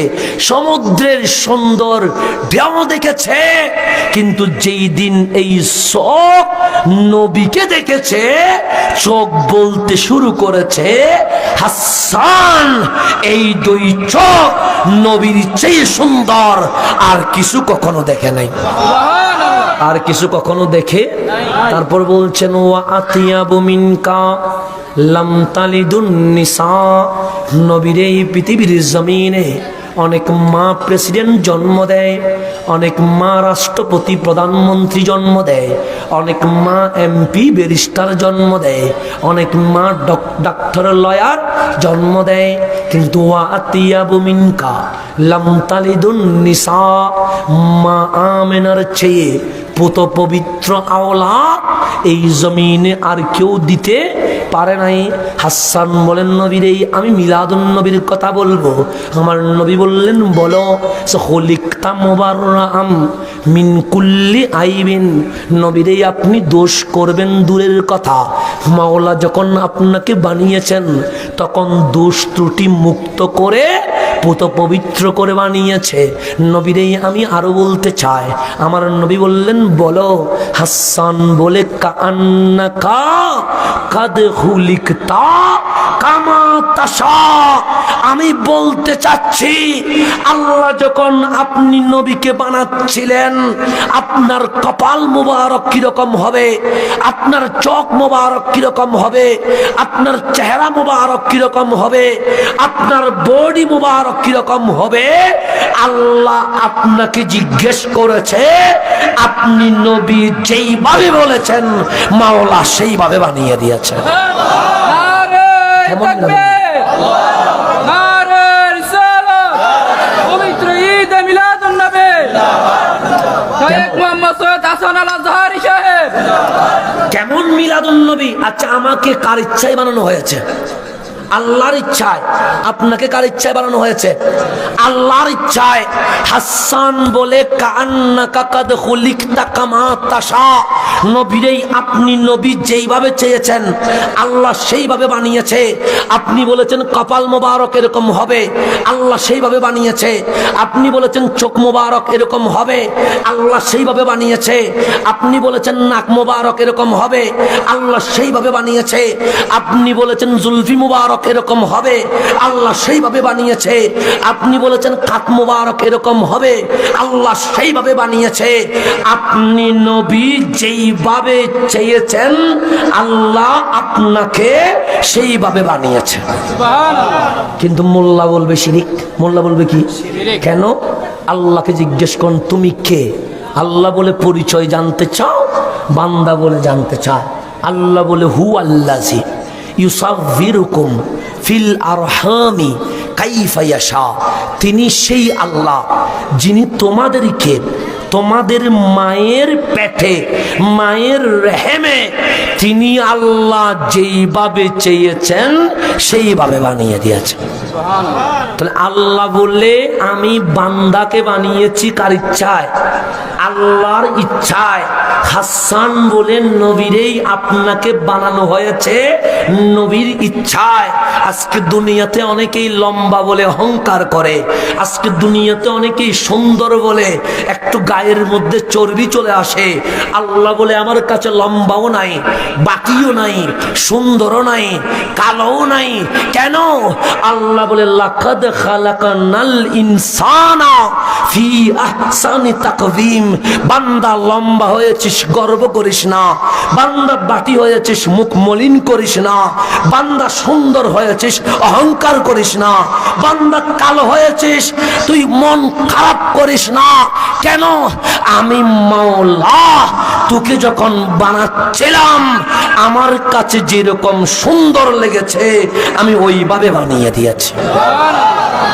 সমুদ্রের সুন্দর ঢেউ দেখেছে। কিন্তু যেই দিন এই চোখ নবীকে দেখেছে, চোখ বলতে শুরু করেছে, হাসান এই দুই চোখ নবীর চেয়ে সুন্দর আর কিছু কখনো দেখে নাই, আর কিছু কখনো দেখে। তারপর বলছেন, ওয়া আতিয়াবু মিনকা লাম তালিদুন নিসা। নবীর এই পৃথিবীর জমিনে অনেক মা প্রেসিডেন্ট জন্ম দেয়, অনেক মা রাষ্ট্রপতি প্রধানমন্ত্রী জন্ম দেয়, অনেক মা এমপি ব্যারিস্টার জন্ম দেয়, অনেক মা ডাক্তার লয়ার জন্ম দেয়। কিন্তু ওয়া আতিয়াবু মিনকা লাম তালিদুন নিসা, মা আমেনার চেয়ে পুত পবিত্র আওলাদ এই জমিনে আর কেউ দিতে পারে নাই। হাসান বলেন, নবীরে আমি মিলাদুন নবীর কথা বলবো। আমার নবী বললেন, বলো। খলিকতা মুবাররাম মিন কুল্লি আইবিন। নবীরে আপনি দোষ করবেন দূরের কথা, মাওলা যখন আপনাকে বানিয়েছেন তখন দোষ ত্রুটি মুক্ত করে পুত পবিত্র করে বানিয়েছে। নবীরে আমি আরো বলতে চাই। আমার নবী বললেন, বলো। হাসান বলে, কান্নাকা কাদ খুলিকতা কামা তাশা। আমি বলতে চাচ্ছি, আল্লাহ যখন আপনি নবীকে বানাচ্ছিলেন, আপনার কপাল মুবারক কিরকম হবে, আপনার চোখ মুবারক কিরকম হবে, আপনার চেহারা মুবারক কিরকম হবে, আপনার বডি মুবারক কিরকম হবে, আল্লাহ আপনাকে জিজ্ঞেস করেছে। আপনি নবী যেইভাবে বলেছেন, মাওলা সেইভাবে বানিয়ে দিয়েছে। কেমন লাগলো? কেমন মিলাদুন নবী? আচ্ছা, আমাকে কার ইচ্ছায় বানানো হয়েছে? আল্লাহর ইচ্ছায়। আপনাকে কার ইচ্ছায় বানানো হয়েছে? আল্লাহর ইচ্ছায়। হাসান বলে কান্নাকা কাদ খুলিকতা কামা তাশা। নবীরেই আপনি নবী যেইভাবে চেয়েছেন, আল্লাহ সেইভাবে বানিয়েছে। আপনি বলেছেন কপাল মোবারক এরকম হবে, আল্লাহ সেইভাবে বানিয়েছে। আপনি বলেছেন চোখ মোবারক এরকম হবে, আল্লাহ সেইভাবে বানিয়েছে। আপনি বলেছেন নাক মোবারক এরকম হবে, আল্লাহ সেইভাবে বানিয়েছে। আপনি বলেছেন জুলফি মোবারক এরকম হবে, আল্লাহ সেইভাবে বানিয়েছে। আপনি বলেছেন কাত মোবারক এরকম হবে, আল্লাহ সেইভাবে বানিয়েছে। আপনি নবী যেইভাবে চেয়েছেন, আল্লাহ আপনাকে সেইভাবে বানিয়েছে। কিন্তু মোল্লা বলবে শিরিক। মোল্লা বলবে কি? কেন? আল্লাহকে জিজ্ঞেস করুন, তুমি কে? আল্লাহ বলে পরিচয় জানতে চাও, বান্দা বলে জানতে চায়। আল্লাহ বলে হু আল্লাজি ইউসাফিরুকুম ফিল আরহামি কাইফা ইয়াশা। তিনি সেই আল্লাহ যিনি তোমাদেরকে তোমাদের মায়ের পেটে, মায়ের রেহেমে তিনি আল্লাহ যেইভাবে চেয়েছেন সেইভাবে বানিয়ে দিয়েছেন। তাহলে আল্লাহ বললে আমি বান্দাকে বানিয়েছি কার ইচ্ছায়? আল্লাহর ইচ্ছায়। হাসান বলেন নবীরেই আপনাকে বানানো হয়েছে নবীর ইচ্ছায়। আজকে দুনিয়াতে অনেকেই লম্বা বলে অহংকার করে, আজকে দুনিয়াতে অনেকেই সুন্দর বলে একটু গায়ের মধ্যে চর্বি চলে আসে। আল্লাহ বলে আমার কাছে লম্বাও নাই, বাকিও নাই, সুন্দরও নাই, কালোও নাই। কেন? আল্লাহ বলে লাকাদ খালাকানাল ইনসানা ফি আহসানি তাকওয়িম। বান্দা লম্বা হয়েছিস গর্ব করিস না, বান্দা বাটি হয়েছিস মুখ মলিন করিস না, বান্দা সুন্দর হয়েছিস অহংকার করিস না, বান্দা কালো হয়েছিস তুই মন খারাপ করিস না। কেন? আমি মাওলা তোকে যখন বানাচ্ছিলাম আমার কাছে যেরকম সুন্দর লেগেছে আমি ওইভাবে বানিয়ে দিয়েছি।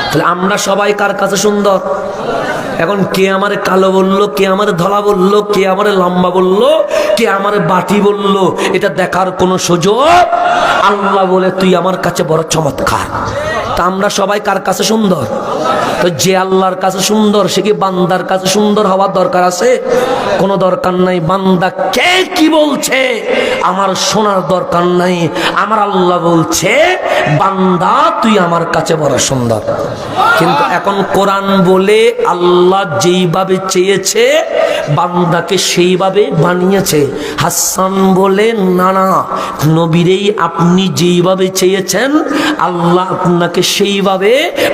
তাহলে আমরা সবাই কার কাছে সুন্দর? এখন কে আমার কালো বললো, কে আমার ধলা বললো, কে আমার লম্বা বললো, কে আমার বাটি বললো, এটা দেখার কোনো সুযোগ? আল্লাহ বলে তুই আমার কাছে বড় চমৎকার। তা আমরা সবাই কার কাছে সুন্দর? তো যে আল্লাহর কাছে সুন্দর সে কি বান্দার কাছে সুন্দর হওয়ার দরকার আছে? কোনো দরকার নাই। বান্দা কে কি বলছে আমার শোনার দরকার নাই। আমার আল্লাহ বলছে বান্দা তুই আমার কাছে বড় সুন্দর। কিন্তু এখন কোরআন বলে আল্লাহ যেইভাবে চেয়েছে বান্দাকে সেইভাবে বানিয়েছে। হাসান বলে না না, নবীরেই আপনি যেইভাবে চেয়েছেন আল্লাহ আপনাকে সেইভাবে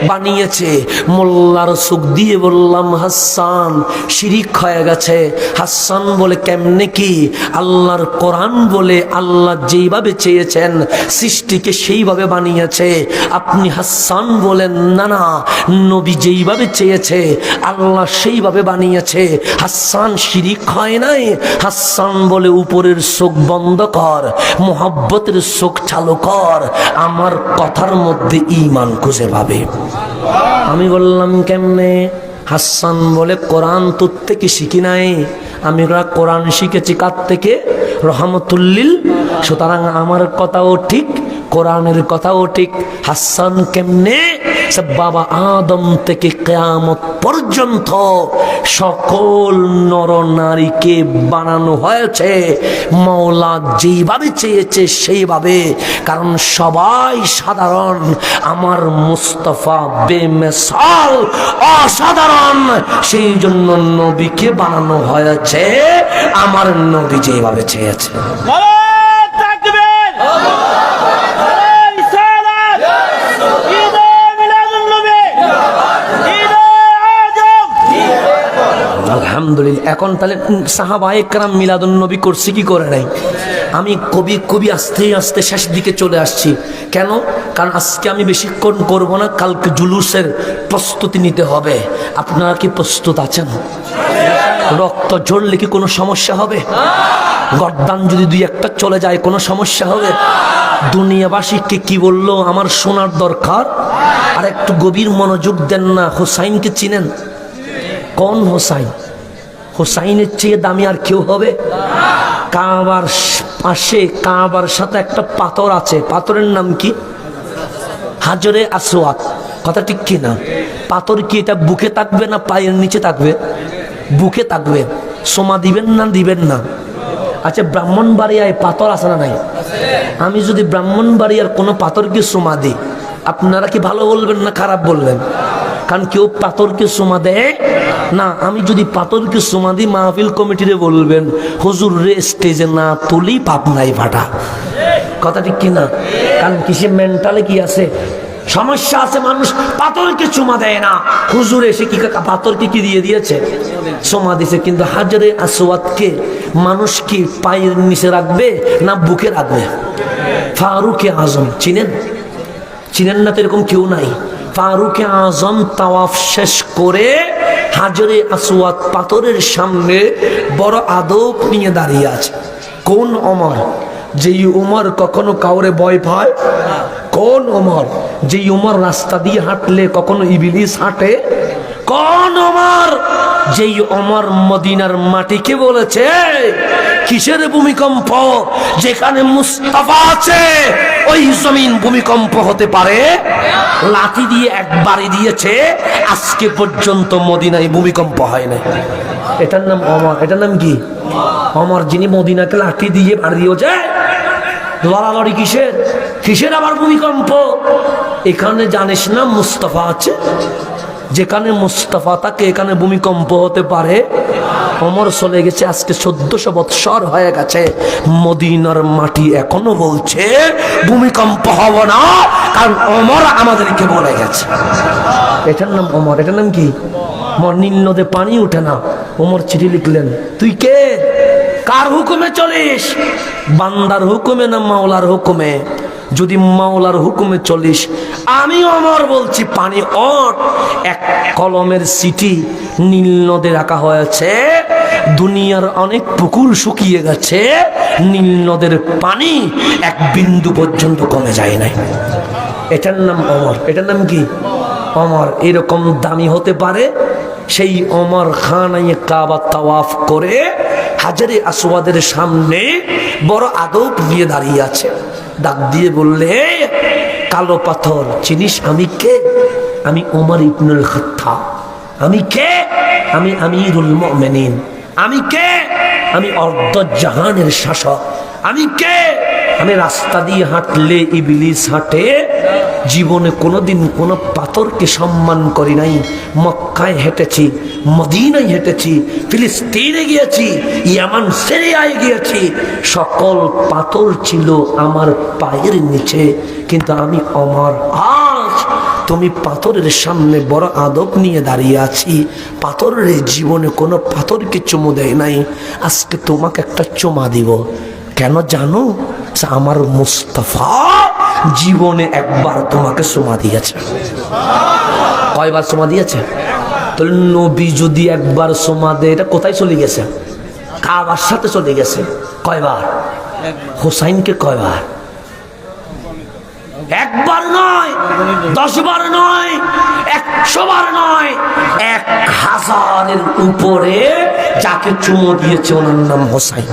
বানিয়েছে। মোল্লার চোখ দিয়ে বললাম হাসান শিরিক হয়ে গেছে। হাসান বলে কেমনে কি? আল্লাহর কোরআন বলে আল্লাহ যেইভাবে চেয়েছেন সৃষ্টিকে সেইভাবে বানিয়েছে। আপনি হাসান বলেন না না, নবী যেইভাবে চেয়েছে আল্লাহ সেইভাবে বানিয়েছে। হাসান শিরিক হয় নাই। হাসান বলে উপরের চোখ বন্ধ কর, মোহাব্বতের চোখ চালু কর, আমার কথার মধ্যে ঈমান খুঁজে পাবে। আমি বললাম কেমনে? হাসান বলে কোরআন তোর থেকে শিখি নাই, আমি কোরআন শিখেছি কার থেকে? রহমতুল্লিল। সুতরাং আমার কথাও ঠিক, কোরআনের কথাও ঠিক। হাসান কেমনে? বাবা আদম থেকে কিয়ামত পর্যন্ত সকল নর নারীকে বানানো হয়েছে মাওলা যেইভাবে চেয়েছে সেইভাবে। কারণ সবাই সাধারণ, আমার মুস্তাফা বেমিসাল অসাধারণ। সেই জন্য নবীকে বানানো হয়েছে আমার নবী যেইভাবে চেয়েছে। আলহামদুলিল্লাহ। এখন তাহলে সাহাবায়ে কেরাম মিলাদুন নবী করছে কি করে নাই? আমি কবি আস্তে আস্তে শেষ দিকে চলে আসছি। কেন? কারণ আজকে আমি বেশিক্ষণ করব না, কালকে জুলুসের প্রস্তুতি নিতে হবে। আপনারা কি প্রস্তুত আছেন? রক্ত ঝরলে কি কোনো সমস্যা হবে? গর্দান যদি দুই একটা চলে যায় কোনো সমস্যা হবে? দুনিয়াবাসীকে কি বললো আমার শোনার দরকার। আর একটু গভীর মনোযোগ দেন না। হোসাইনকে চিনেন? কোন হোসাইন? হোসাইনের চেয়ে দামি আর কেউ হবে? কাবার পাশে, কাবার সাথে একটা পাথর আছে, পাথরের নাম কি? হাজরে আসওয়াদ। কথা ঠিক কি না? পাথর কি এটা বুকে থাকবে না পায়ের নিচে থাকবে? বুকে থাকবে। সোমা দিবেন না দিবেন না? আচ্ছা, ব্রাহ্মণবাড়িয়ায় পাথর আছে না নাই? আমি যদি ব্রাহ্মণবাড়িয়ার কোনো পাথরকে সোমা দিই, আপনারা কি ভালো বলবেন না খারাপ বলবেন? কারণ কেউ পাথরকে সোমা দেয় না। আমি যদি পাথরকে সোমা দিই, মাহফিল কমিটিরে বলবেন হুজুর রে স্টেজে না তুলি পাপ নাই ফাটা। কথা ঠিক কিনা? কারণ কিসে মেন্টালে কি আছে, সমস্যা আছে। মানুষ পাথরকে চুমা দেয় না। হুজুর এসে কি পাথরকে কি দিয়ে দিয়েছে? চুমা দিয়েছে। কিন্তু হাজরে আসওয়াদকে মানুষ কি পায়ের নিচে রাখবে না বুকে রাখবে? ফারুকে আজম চিনেন? চিনেন না তো এরকম কেউ নাই। ফারুকে আজম তাওয়াফ শেষ করে হাজরে আসওয়াদ পাথরের সামনে বড় আদব নিয়ে দাঁড়িয়ে আছে। কোন ওমর? যেই উমর কখনো কাউরে ভয় পায়। কোন ওমর? যেই উমর রাস্তা দিয়ে হাঁটলে কখনো ইবলিস হাঁটে। কোন ওমর? যেই ওমর মদিনার মাটিকে বলেছে কিসের ভূমিকম্প? যেখানে মুস্তাফা আছে ওই জমিন ভূমিকম্প হতে পারে। লাঠি দিয়ে একবারই দিয়েছে, আজকে পর্যন্ত মদিনায় ভূমিকম্প হয় না। এটার নাম ওমর। এটার নাম কি? ওমর, যিনি মদিনাকে লাঠি দিয়ে বাড়ি দিয়েছে। লড়ালড়ি কিসের? কিসের আবার ভূমিকম্প? এখানে জানিস না মুস্তাফা আছে? যেখানে মুস্তাফা থাকে এখানে ভূমিকম্প হতে পারে। ওমর চলে গেছে, আজকে 1400 বৎসর হয়ে গেছে। মদিনার মাটি এখনো বলছে ভূমিকম্প হবে না, কারণ ওমর আমাদেরকে বলে গেছে। এটার নাম ওমর। এটার নাম কি? নীল নদে পানি উঠে না। ওমর চিঠি লিখলেন, তুই কে? কার হুকুমে চলিস? বান্দার হুকুমে না মাওলার হুকুমে? যদি মাওলার হুকুমে চলিস, আমি ওমর বলছি পানি ওঠ। এক কলমের চিঠি নীল নদে রাখা হয়েছে। দুনিয়ার অনেক পুকুর শুকিয়ে গেছে, নীল নদের পানি এক বিন্দু পর্যন্ত কমে যায় নাই। এটার নাম ওমর। এটার নাম কি? ওমর। এরকম দামি হতে পারে সেই ওমর খানায়ে কাবা তাওয়াফ করে হাজরে আসওয়াদের সামনে বড় আদব নিয়ে দাঁড়িয়ে আছে। ডাক দিয়ে বললে, কালো পাথর চিনিস আমি কে? আমি ওমর ইবনুল খাত্তাব। আমি কে? আমি আমিরুল মুমিনিন। আমি কে? আমি অর্ধ জাহানের শাসক। আমি কে? আমি রাস্তা দিয়ে হাঁটলে ইবলিস হাঁটে। জীবনে কোনোদিন কোনো পাথরকে সম্মান করি নাই। মক্কায় হেঁটেছি, মদিনায় হেঁটেছি, ফিলিস্তিনে গিয়েছি, ইয়ামান সিরিয়ায় গিয়েছি। সকল পাথর ছিল আমার পায়ের নিচে, কিন্তু আমি ওমর। আজ তুমি পাথরের সামনে বড় আদব নিয়ে দাঁড়িয়ে আছি। পাথরের জীবনে কোনো পাথরকে চুমু দেয় নাই। আজকে তোমাকে একটা চুমা দিব। কেন জানো? আমার মুস্তাফা জীবনে একবার তোমাকে চুমা দিয়েছে। কয়বার চুমা দিয়েছে? তাহলে নবী যদি একবার চুমা দেয়, এটা কোথায় চলে গেছে? কাবার সাথে চলে গেছে। কয়বার? হোসাইনকে কয়বার? একবার নয়, 10 বার নয়, 100 বার নয়, 1000-এর উপরে যাকে চুমো দিয়েছে ওনার নাম হোসাইন।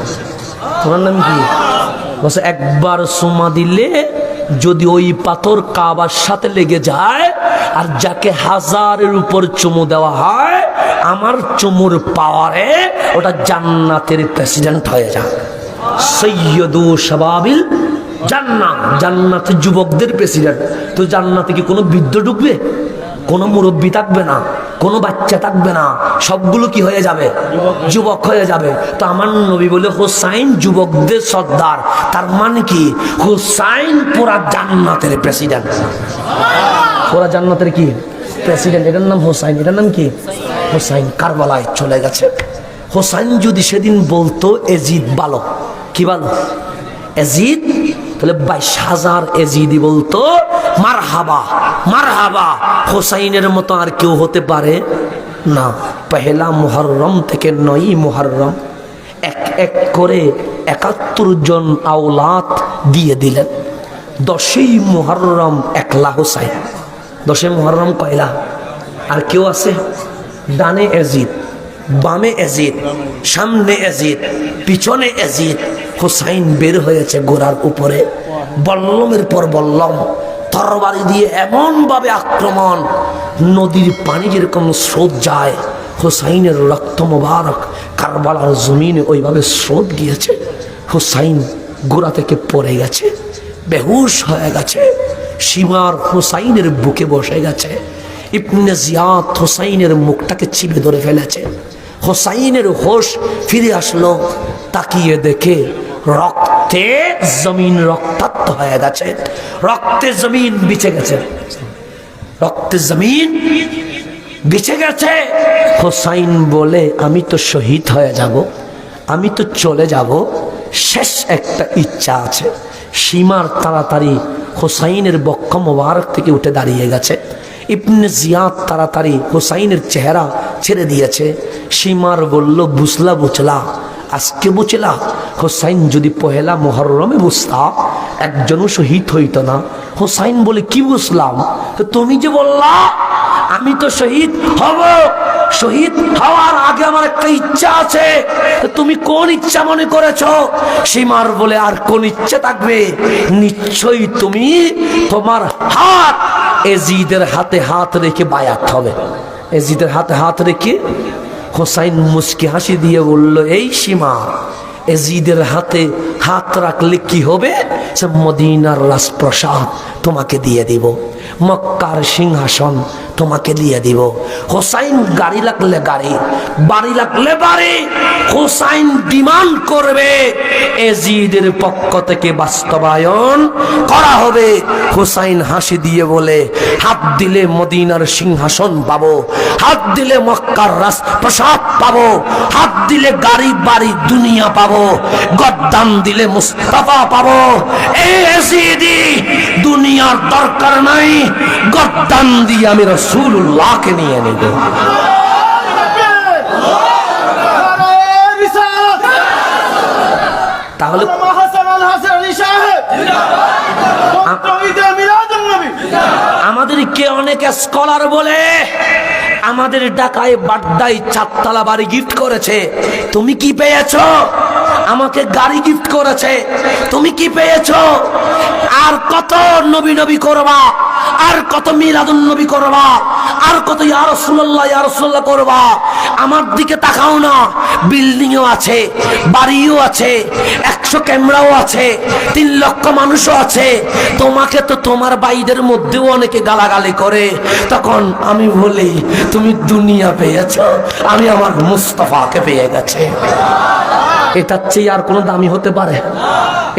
ওনার নাম কি? বলছে একবার চুমা দিলে যদি ওই পাথর কাবার সাথে লেগে যায়, আর যাকে 1000-এর উপর চুমু দেওয়া হয়, আমার চুমুর পাওয়ারে ওটা জান্নাতের প্রেসিডেন্ট হয়ে যায়। সৈয়দু শাবাবিল জান্নাত, জান্নাতের যুবকদের প্রেসিডেন্ট। তো জান্নাতে কি কোনো বৃদ্ধ ঢুকবে? কোনো মুরব্বী থাকবে না, কোনো বাচ্চা থাকবে না, সবগুলো কি হয়ে যাবে? যুবক হয়ে যাবে। তো আমার নবী বলে হোসাইন যুবকদের সর্দার। তার মানে কি? হোসাইন পুরা জান্নাতের প্রেসিডেন্ট। পুরা জান্নাতের কি প্রেসিডেন্ট? এটার নাম হোসাইন। এটার নাম কি? হোসাইন কারবালায় চলে গেছে। হোসাইন যদি সেদিন বলতো এজিদ ভালো, কি ভালো এজিদ, তাহলে 22,000 এজিদি বলতো মারহাবা মারহাবা, হোসাইনের মতো আর কেউ হতে পারে না। পহেলা মুহররম থেকে 9ই মুহররম এক এক করে 71 জন আওলাদ দিয়ে দিলেন। 10ই মুহররম একলা হোসাইন। 10ই মুহররম কয়লা? আর কেউ আছে? ডানে এজিদ, বামে এজিদ, সামনে এজিদ, পিছনে এজিদ। হোসাইন বের হয়েছে ঘোড়ার উপরে, বল্লমের পর বল্লম, তরবারি দিয়ে এমন ভাবে আক্রমণ, নদীর পানি যেরকম স্রোত যায়, হোসাইনের রক্ত মোবারক কারবালার জমিনে ওইভাবে স্রোত গিয়েছে। হোসাইন ঘোড়া থেকে পড়ে গেছে, বেহুশ হয়ে গেছে। সীমার হোসাইনের বুকে বসে গেছে। ইবনে জিয়াদ হোসাইনের মুখটাকে চিপে ধরে ফেলেছে। হোসাইনের হোশ ফিরে আসলো, তাকিয়ে দেখে রক্তে জমিন রক্তাক্ত হয়ে গেছে, রক্তে জমিন বিছে গেছে, রক্তে জমিন বিছে গেছে। হোসাইন বলে আমি তো শহীদ হয়ে যাব, আমি তো চলে যাব, শেষ একটা ইচ্ছা আছে। সীমার তাড়াতাড়ি হোসাইনের বক্ষ মোবারক থেকে উঠে দাঁড়িয়ে গেছে। ইবনে জিয়াদ তাড়াতাড়ি হোসাইনের চেহারা ছেড়ে দিয়েছে। সীমার বলল বুঝলা বুঝলা, আজকে বুঝলা? হোসাইন যদি পহেলা মুহররমে বুঝতা একজনও শহীদ হইত না। হোসাইন বলে কি বুঝলাম? তো তুমি যে বললা আমি তো শহীদ হব, শহীদ হওয়ার আগে আমার একটা ইচ্ছা আছে, তুমি কোন ইচ্ছা মনে করেছো? সীমার বলে আর কোন ইচ্ছা থাকবে? নিশ্চয়ই তুমি তোমার হাত এজিদের হাতে হাত রেখে বায়াত হবে। এজিদের হাতে হাত রেখে হোসাইন মুস্কি হাসি দিয়ে বলল, এই সীমা, এজিদের হাতে হাত রাখলে কি হবে? সে মদিনার রাজপ্রাসাদ তোমাকে দিয়ে দিব, মক্কার সিংহাসন তোমাকে দিয়ে দিব। হোসাইন গাড়ি লাগলে গাড়ি, বাড়ি লাগলে বাড়ি, হোসাইন ডিমান্ড করবে, এজিদের পক্ষ থেকে বাস্তবায়ন করা হবে। হোসাইন হাসি দিয়ে বলে, হাত দিলে মদিনার সিংহাসন পাবো, হাত দিলে মক্কার রাজপ্রাসাদ পাবো, হাত দিলে গাড়ি বাড়ি দুনিয়া পাবো, গদ্দান দিলে মুস্তাফা পাবো। এই এজিদি দুনিয়ার দরকার নাই, গদ্দান দিয়ে আমি রাসূলুল্লাহকে নিয়ে নেব। তাহলে আমাদেরকে অনেক স্কলার বলে আমাদের ঢাকায় বাড্ডায় 4তলা বাড়ি গিফট করেছে, তুমি কি পেয়েছো? আমাকে গাড়ি গিফট করেছে, তুমি কি পেয়েছো? আর কত নবী নবী করবা, আর কত মিলাদুন নবী করবা, আর কত ইয়া রাসূলুল্লাহ করবা? আমার দিকে তাকাও না, বিল্ডিংও আছে, বাড়িও আছে, 100 ক্যামেরাও আছে, 3 লক্ষ মানুষও আছে। তোমাকে তো তোমার ভাইদের মধ্যেও অনেকে গালাগালি করে। তখন আমি বলি, তুমি দুনিয়া পেয়েছো, আমি আমার মুস্তাফাকে পেয়ে গেছে। এটার চেয়ে আর কোনো দামি হতে পারে?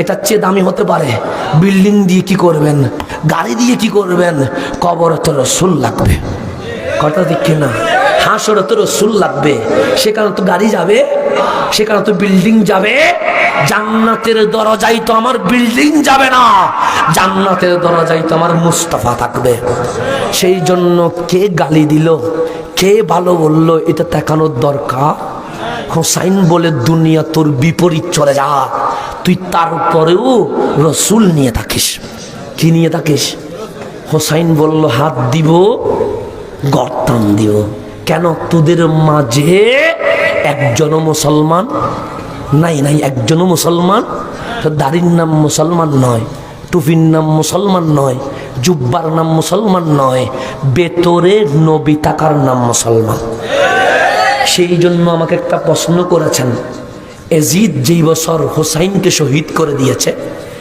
এটার চেয়ে দামি হতে পারে? বিল্ডিং দিয়ে কি করবেন, গাড়ি দিয়ে কি করবেন? কবরে তো রাসূল লাগবে, কথা ঠিক কিনা? হাসরে তো রাসূল লাগবে, সেখানে তো গাড়ি যাবে, সেখানে তো বিল্ডিং যাবে। জান্নাতের দরজায় তো আমার বিল্ডিং যাবে না, জান্নাতের দরজায় তো আমার মুস্তাফা থাকবে। সেই জন্য কে গালি দিল, কে ভালো বললো, এটা দেখানোর দরকার। হোসাইন বলে, দুনিয়া তোর বিপরীত চলে যা, তুই তারপরেও রসুল নিয়ে থাকিস। কি নিয়ে থাকিস? হোসাইন বলল, হাত দিব, গর্দান দিব। কেন? তোদের মাঝে একজনও মুসলমান নাই, নাই একজনও মুসলমান। দাড়ির নাম মুসলমান নয়, টুপির নাম মুসলমান নয়, জুব্বার নাম মুসলমান নয়, ভেতরে নবী থাকার নাম মুসলমান। সেই জন্য আমাকে একটা প্রশ্ন করেছেন, এজিদ যেই বছর হোসাইনকে শহীদ করে দিয়েছে,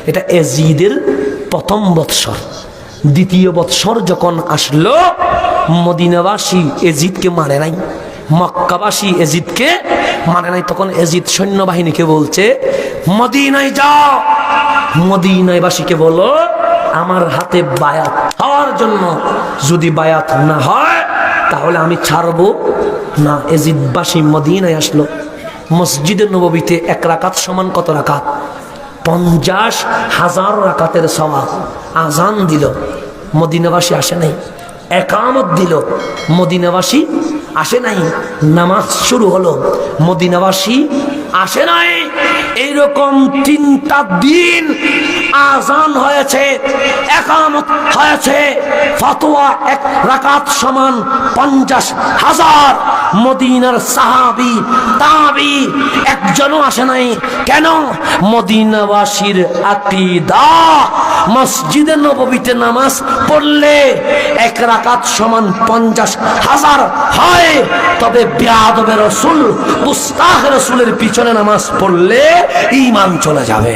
এটা এজিদের প্রথম বৎসর। দ্বিতীয় বৎসর যখন আসলো, মদিনাবাসী এজিদকে মানে নাই, মক্কাবাসী এজিদকে মানে নাই। তখন এজিদ সৈন্যবাহিনীকে বলছে, মদিনায় যাও, মদিনাবাসীকে বলো আমার হাতে বায়াত হওয়ার জন্য, যদি বায়াত না হয় তাহলে আমি ছাড়বো না। এজিদবাসী মদিনায় আসলো, মসজিদে নববীতে 1 রাকাত সমান কত রাকাত? 50,000 রাকাতের সওয়াব। আজান দিল, মদিনাবাসী আসে নাই। একামত দিল, মদিনাবাসী আসে নাই। নামাজ শুরু হলো, মদিনাবাসী আসে নাই। এইরকম 3টা দিন আজান হয়েছে, একামত হয়েছে, ফতোয়া 1 রাকাত সমান 50,000। মদিনার সাহাবী তাবী একজনও আসে নাই। কেন? মদিনাবাসীর আকীদা মসজিদে নববীতে নামাজ পড়লে 1 রাকাত সমান 50,000 হয়। তবে বেয়াদবে রাসূল, মুস্তাহ রাসূলের পিছনে নামাজ পড়লে ঈমান চলে যাবে।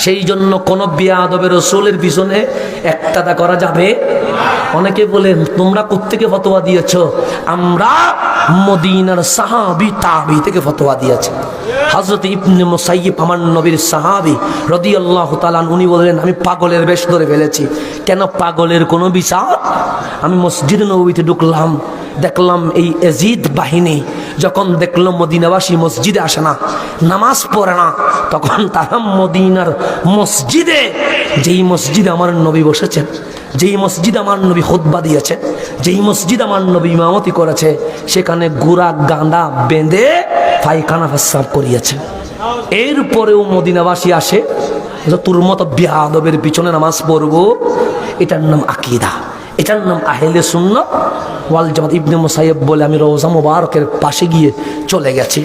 সেই জন্য কোন বেয়াদবে রাসূলের পিছনে একটাদা করা যাবে। অনেকে বলে তোমরা কোত্থেকে ফতোয়া দিয়েছ? আমরা মদিনার সাহাবী তাবী থেকে ফতোয়া দিয়েছি। হযরত ইবনে মুসাইয়্যিব আমার নবীর সাহাবী রাদিয়াল্লাহু তাআলা, উনি বললেন আমি পাগলের বেশ ধরে ফেলেছি। কেন? পাগলের কোনো বিচার? আমি মসজিদ নববীতে ঢুকলাম, দেখলাম এই ইয়াজিদ বাহিনী যখন দেখলো মদিনাবাসী মসজিদে আসে না, নামাজ পড়ে না, তখন তারা মদিনার মসজিদে, যেই মসজিদে আমার নবী বসেছেন, যেই মসজিদ আমার নবী খুতবা দিয়েছে, যেই মসজিদ আমার নবী ইমামতি করেছে, সেখানে গুড়া গাঁদা বেঁধে পায়খানা পেশাব করিয়েছে। এরপরেও মদিনাবাসী আসে, তোর মতো বেয়াদবের পিছনে নামাজ পড়বো। এটার নাম আকীদা, এটার নাম আহলে সুন্নাত ওয়াল জামাত। ইবনে মুসাইয়্যিব বলে আমি রওজা মুবারকের পাশে গিয়ে চলে গেছি,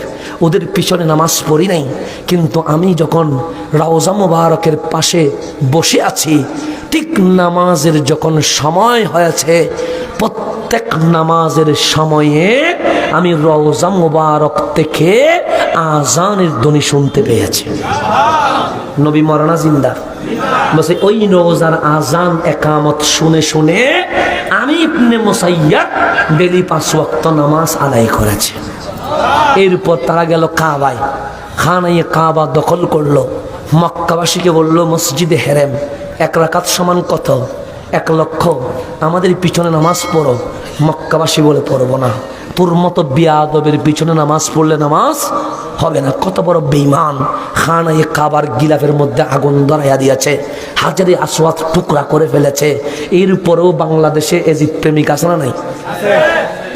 ওদের পিছনে নামাজ পড়ি নাই। কিন্তু আমি যখন রওজা মুবারকের পাশে বসে আছি, ঠিক নামাজের যখন সময় হয়েছে, প্রত্যেক নামাজের সময়ে আমি রওজা মুবারক থেকে আজানের ধ্বনি শুনতে পেয়েছি। নবী মরনা জিন্দা, বসে ওই রোজার আজান একামত শুনে শুনে আমি ইবনে মুসাইয়্যিব ডেলি 5 ওয়াক্ত নামাজ আদায় করেছি। এরপর তারা গেল কাবায়, খানায়ে কাবা দখল করলো। মক্কাবাসীকে বললো মসজিদে হেরেম 1 রাকাত সমান কত? 1 লক্ষ। আমাদের পিছনে নামাজ পড়ো। মক্কাবাসী বলে পড়বো না, তোর মতো বেয়াদবের পিছনে নামাজ পড়লে নামাজ হবে না। কত বড় বেঈমান! খানায়ে কাবার গিলাফের মধ্যে আগুন ধরাইয়া দিয়েছে, হাজারে আসওয়াদ টুকরা করে ফেলেছে। এরপরেও বাংলাদেশে এজিদ প্রেমিক আছে না নাই?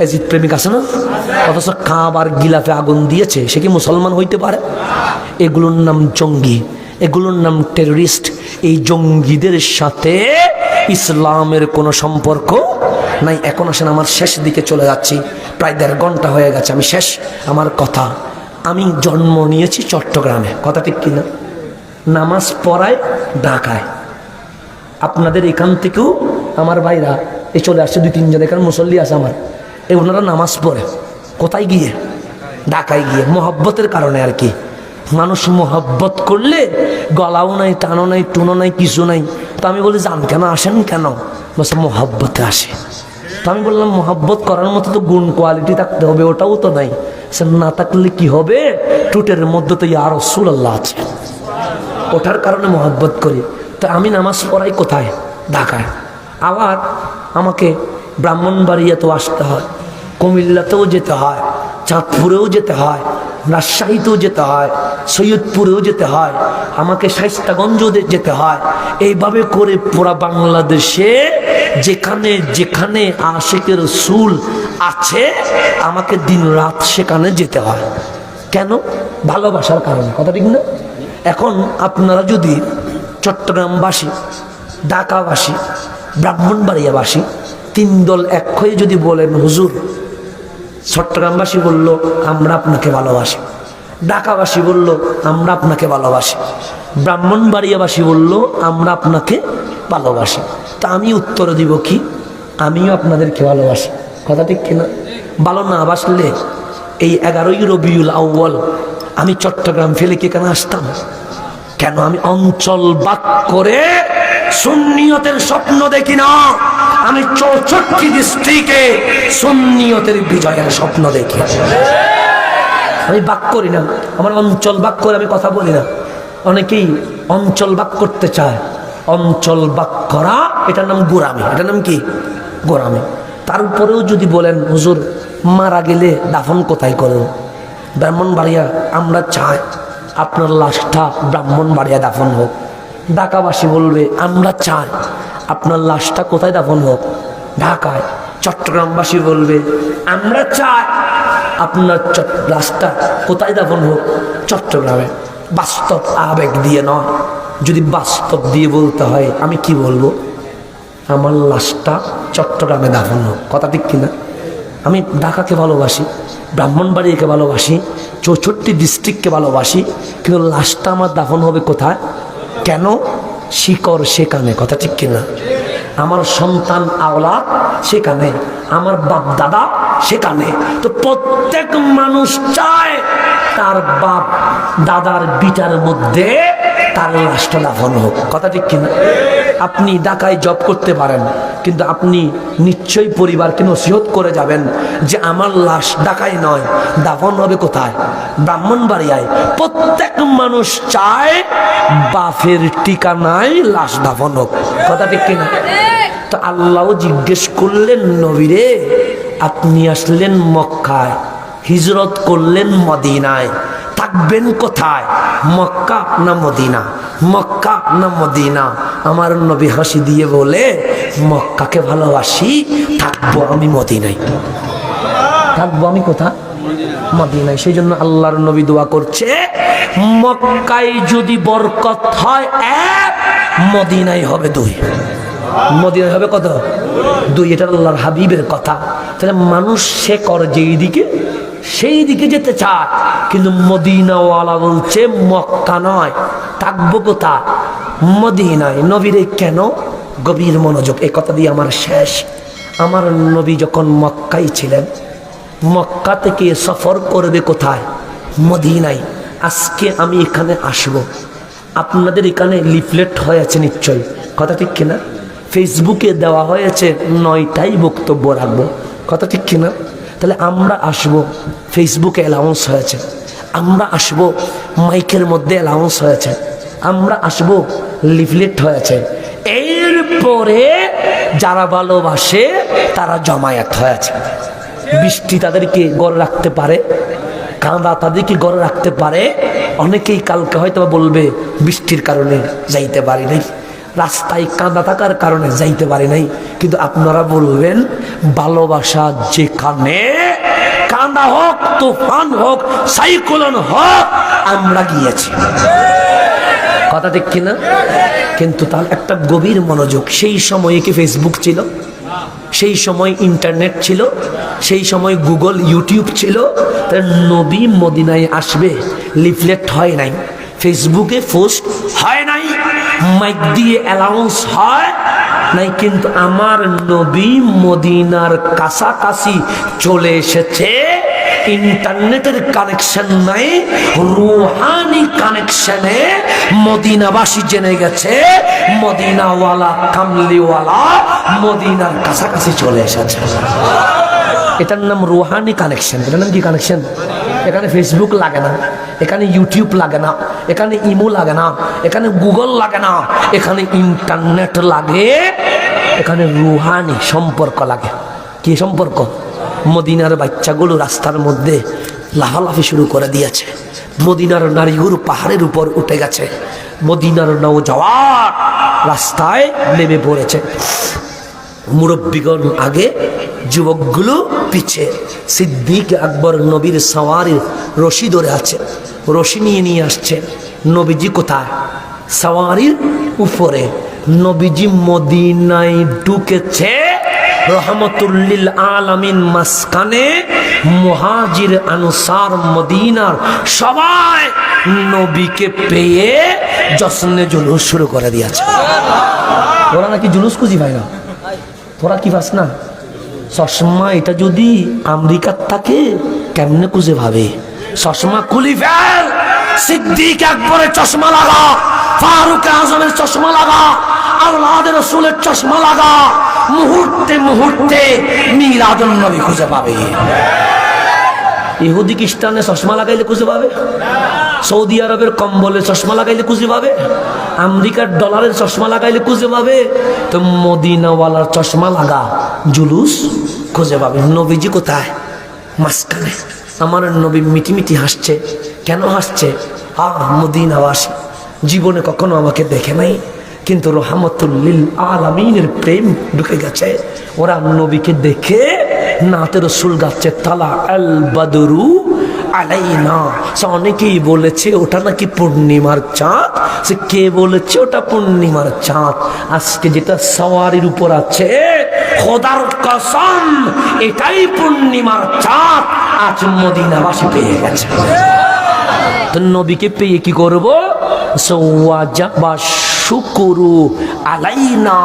এজিদ প্রেমিক আছে না? অথচ কাবার গিলাফে আগুন দিয়েছে, সে কি মুসলমান হইতে পারে? এগুলোর নাম জঙ্গি, এগুলোর নাম টেররিস্ট। এই জঙ্গিদের সাথে ইসলামের কোনো সম্পর্ক নাই। এখন আসেন, আমার শেষ দিকে চলে যাচ্ছি, প্রায় 1.5 ঘন্টা হয়ে গেছে, আমি শেষ আমার কথা। আমি জন্ম নিয়েছি চট্টগ্রামে, কথা ঠিক কিনা? নামাজ পড়ায় ঢাকায়। আপনাদের এখান থেকেও আমার ভাইরা এই চলে আসছে, 2-3 জন এখানে মুসল্লি আছে আমার, এই ওনারা নামাজ পড়ে কোথায় গিয়ে? ঢাকায় গিয়ে। মহব্বতের কারণে আর কি। মানুষ মহব্বত করলে গলাও নাই, টানো নাই, টুনো নাই, কিছু নাই। তো আমি বলি যান কেন, আসেন কেন? বলছে মহব্বতে আসে। তো আমি বললাম মহব্বত করার মতো তো গুণ কোয়ালিটি থাকতে হবে, ওটাও তো নাই। সে না থাকলে কি হবে? টুটের মধ্যে তো ইয়া রাসূলুল্লাহ আছে, ওঠার কারণে মহব্বত করি। তো আমি নামাজ পড়াই কোথায়? ঢাকায়। আবার আমাকে ব্রাহ্মণবাড়িয়াতেও আসতে হয়, কুমিল্লাতেও যেতে হয়, চাঁদপুরেও যেতে হয়, রাজশাহীতেও যেতে হয়, সৈয়দপুরেও যেতে হয়, আমাকে শায়েস্তাগঞ্জও যেতে হয়। এইভাবে করে পুরা বাংলাদেশে যেখানে যেখানে আশিকের রাসূল আছে, আমাকে দিন রাত সেখানে যেতে হয়। কেন? ভালোবাসার কারণে, কথা ঠিক না? এখন আপনারা যদি চট্টগ্রামবাসী, ঢাকাবাসী, ব্রাহ্মণবাড়িয়াবাসী 3 দল এক হয়ে যদি বলেন হুজুর, চট্টগ্রামবাসী বলল আমরা আপনাকে ভালোবাসি, ঢাকাবাসী বলল আমরা আপনাকে ভালোবাসি, ব্রাহ্মণবাড়িয়াবাসী বলল আমরা আপনাকে ভালোবাসি, তা আমি উত্তর দিব কি? আমিও আপনাদেরকে ভালোবাসি, কথা ঠিক কিনা? ভালো না বাসলে এই 11ই রবিউল আউয়াল আমি চট্টগ্রাম ফেলে কি কেন আসতাম? কেন? আমি অঞ্চল বাক করে সুন্নিয়তের স্বপ্ন দেখি না, আমি 64 ডিস্ট্রিক্টে সুন্নিয়তের বিজয়ের স্বপ্ন দেখি। আমি বাক করি না, আমার অঞ্চল বাক করে আমি কথা বলি না। অনেকেই অঞ্চল বাক করতে চায়, অঞ্চল বাক করা এটার নাম গোরামি। এটার নাম কি? গোরামি। তারপরেও যদি বলেন হুজুর মারা গেলে দাফন কোথায় করো? ব্রাহ্মণবাড়িয়া আমরা চাই আপনার লাশটা ব্রাহ্মণবাড়িয়া দাফন হোক। ঢাকাবাসী বলবে আমরা চাই আপনার লাশটা কোথায় দাফন হোক? ঢাকায়। চট্টগ্রামবাসী বলবে আমরা চাই আপনার লাশটা কোথায় দাফন হোক? চট্টগ্রামে। বাস্তব আবেগ দিয়ে নয়, যদি বাস্তব দিয়ে বলতে হয় আমি কি বলবো? আমার লাশটা চট্টগ্রামে দাফন হোক। কথা ঠিক কিনা? আমি ঢাকাকে ভালোবাসি, ব্রাহ্মণবাড়িয়াকে ভালোবাসি, 64 ডিস্ট্রিক্টকে ভালোবাসি, কিন্তু লাশটা আমার দাফন হবে কোথায়? কেন? শিকড় সেখানে। কথা ঠিক কিনা? আমার সন্তান আওলাদ সেখানে, আমার বাপ দাদা সেখানে। তো প্রত্যেক মানুষ চায় তার বাপ দাদার বিটার মধ্যে তার লাশটা দাফন হোক। কথা ঠিক কিনা? আপনি ঢাকায় জব করতে পারেন, কিন্তু আপনি নিশ্চয়ই পরিবারকে নসিহত করে যাবেন যে আমার লাশ ঢাকায় নয়, দাফন হবে কোথায়? ব্রাহ্মণবাড়িয়ায়। প্রত্যেক মানুষ চায় বাপের ঠিকানায় লাশ দাফন হোক। কথা ঠিক কিনা? তো আল্লাহ জিজ্ঞেস করলেন নবীরে, আপনি আসলেন মক্কায়, হিজরত করলেন মদিনায়, থাকবেন কোথায়? মক্কা না মদিনা? মক্কা না মদিনা? আমার নবী হাসি দিয়ে বলে মক্কাকে ভালোবাসি, থাকবো আমি মদিনায়। থাকবো আমি কোথায়? মদিনায়। সেই জন্য আল্লাহর নবী দোয়া করছে মক্কায় যদি বরকত হয় 1, মদিনায় হবে 2। মদিনায় হবে কত? 2। এটা আল্লাহর হাবিবের কথা। তাহলে মানুষ সে করে যেই দিকে সেই দিকে যেতে চায়, কিন্তু মদিনাওয়ালা বলছে মক্কা নয়, থাকবো কোথায়? মদিনায়। নবীরে কেন? গভীর মনোযোগ। এই কথা দিয়ে আমার শেষ। আমার নবী যখন মক্কায় ছিলেন, মক্কা থেকে সফর করবে কোথায়? মদিনায়। আজকে আমি এখানে আসব, আপনাদের এখানে লিফলেট হয়েছে নিশ্চয়ই। কথা ঠিক কিনা? ফেসবুকে দেওয়া হয়েছে 9টাই বক্তব্য রাখবো। কথা ঠিক কিনা? তাহলে আমরা আসব, ফেসবুকে অ্যালাউন্স হয়েছে। আমরা আসব, মাইকের মধ্যে অ্যালাউন্স হয়েছে। আমরা আসব, লিফলেট হয়েছে। এরপরে যারা ভালোবাসে তারা জমায়েত হয়েছে। বৃষ্টি তাদেরকে গড়ে রাখতে পারে, কাঁদা তাদেরকে গড়ে রাখতে পারে। অনেকেই কালকে হয়তো বলবে বৃষ্টির কারণে যাইতে পারি নাই, রাস্তায় কাঁদা থাকার কারণে যাইতে পারি নাই, কিন্তু আপনারা বলবেন ভালোবাসা যেখানে, কাঁদা হোক, তুফান হোক, সাইক্লোন হোক, আমরা গিয়েছি। কথা ঠিক কিনা? কিন্তু তার একটা গভীর মনোযোগ। সেই সময়ে কি ফেসবুক ছিল? সেই সময় ইন্টারনেট ছিল? সেই সময় গুগল ইউটিউব ছিল? নবী মদিনায় আসবে, লিফলেট হয় নাই, ফেসবুকে পোস্ট হয় নাই, মাইক দিয়ে অ্যালাউন্স হয় নাই, কিন্তু আমার নবী মদিনার কাছাকাছি চলে এসেছে। ইন্টারনেটের কানেকশন নাই, রুহানি কানেকশনে মদিনাবাসী জেনে গেছে মদিনাওয়ালা কামলিওয়ালা মদিনার কাছাকাছি চলে এসেছে। এটার নাম রুহানি কানেকশন। এটার নাম কি কানেকশন? এখানে ফেসবুক লাগে না, এখানে ইউটিউব লাগে না, এখানে ইমো লাগে না, এখানে গুগল লাগে না, এখানে ইন্টারনেট লাগে, এখানে রুহানি সম্পর্ক লাগে। কি সম্পর্ক? মদিনার বাচ্চাগুলো রাস্তার মধ্যে লাফালাফি শুরু করে দিয়েছে, মদিনার নারীগুলো পাহাড়ের উপর উঠে গেছে, মদিনার নওজওয়ান রাস্তায় নেমে পড়েছে। মুরব্বীগণ আগে, যুবকগুলো পিছে। সিদ্দিক আকবর নবীর সওয়ারির রশি ধরে আছে, রশি নিয়ে আসছে। নবীজি কোথায়? সওয়ারির উপরে। নবীজি মদিনায় ঢুকেছে, রহমতুল্লিল আলামিন মাসকানে, মুহাজির আনসার মদিনার সবাই নবীকে পেয়ে জশ্নে জুলুস শুরু করে দিয়েছে। ওরা নাকি জুলুস খুঁজি পায় না, তোরা কি পাস না? চশমা এটা যদি আমেরিকার থাকে কেমনে খুঁজে ভাবে? চশমা খুলি ফেল, সিদ্দিক আকবরের চশমা লাগা, ফারুক আজমের চশমা লাগা, আল্লাহর রাসূলের চশমা লাগা, মুহূর্তে মুহূর্তে মিলাদুন নবী খুঁজে পাবে। ইহুদি খ্রিস্টানে চশমা লাগাইলে খুঁজে পাবে? সৌদি আরবের কম্বলে চশমা লাগাইলে খুঁজে পাবে? আমেরিকার ডলারের চশমা লাগাইলে খুঁজে পাবে? তো মদিনাওয়ালার চশমা লাগা, জুলুস খুঁজে পাবে। নবীজি কোথায়? মাঝখানে। আমার নবী মিটি মিটি হাসছে। কেন হাসছে? মদিনাবাসী জীবনে কখনো আমাকে দেখে নাই, কিন্তু রহমতুল লিল আলামিনের প্রেম ঢুকে গেছে। ওরা নবীকে দেখে নাতে রসুল গাচ্ছে তালা আল বাদরু আলাইনা। অনেকেই বলেছে ওটা নাকি পূর্ণিমার চাঁদ। সে কে বলেছে ওটা পূর্ণিমার চাঁদ? আজকে যেটা সওয়ারির উপর আছে, খোদার কসম এটাই পূর্ণিমার চাঁদ। আজ মদিনাবাসী পেয়ে গেছে। তো নবীকে পেয়ে কি করব? ওয়াজাবা শুকুরু আলাইনা।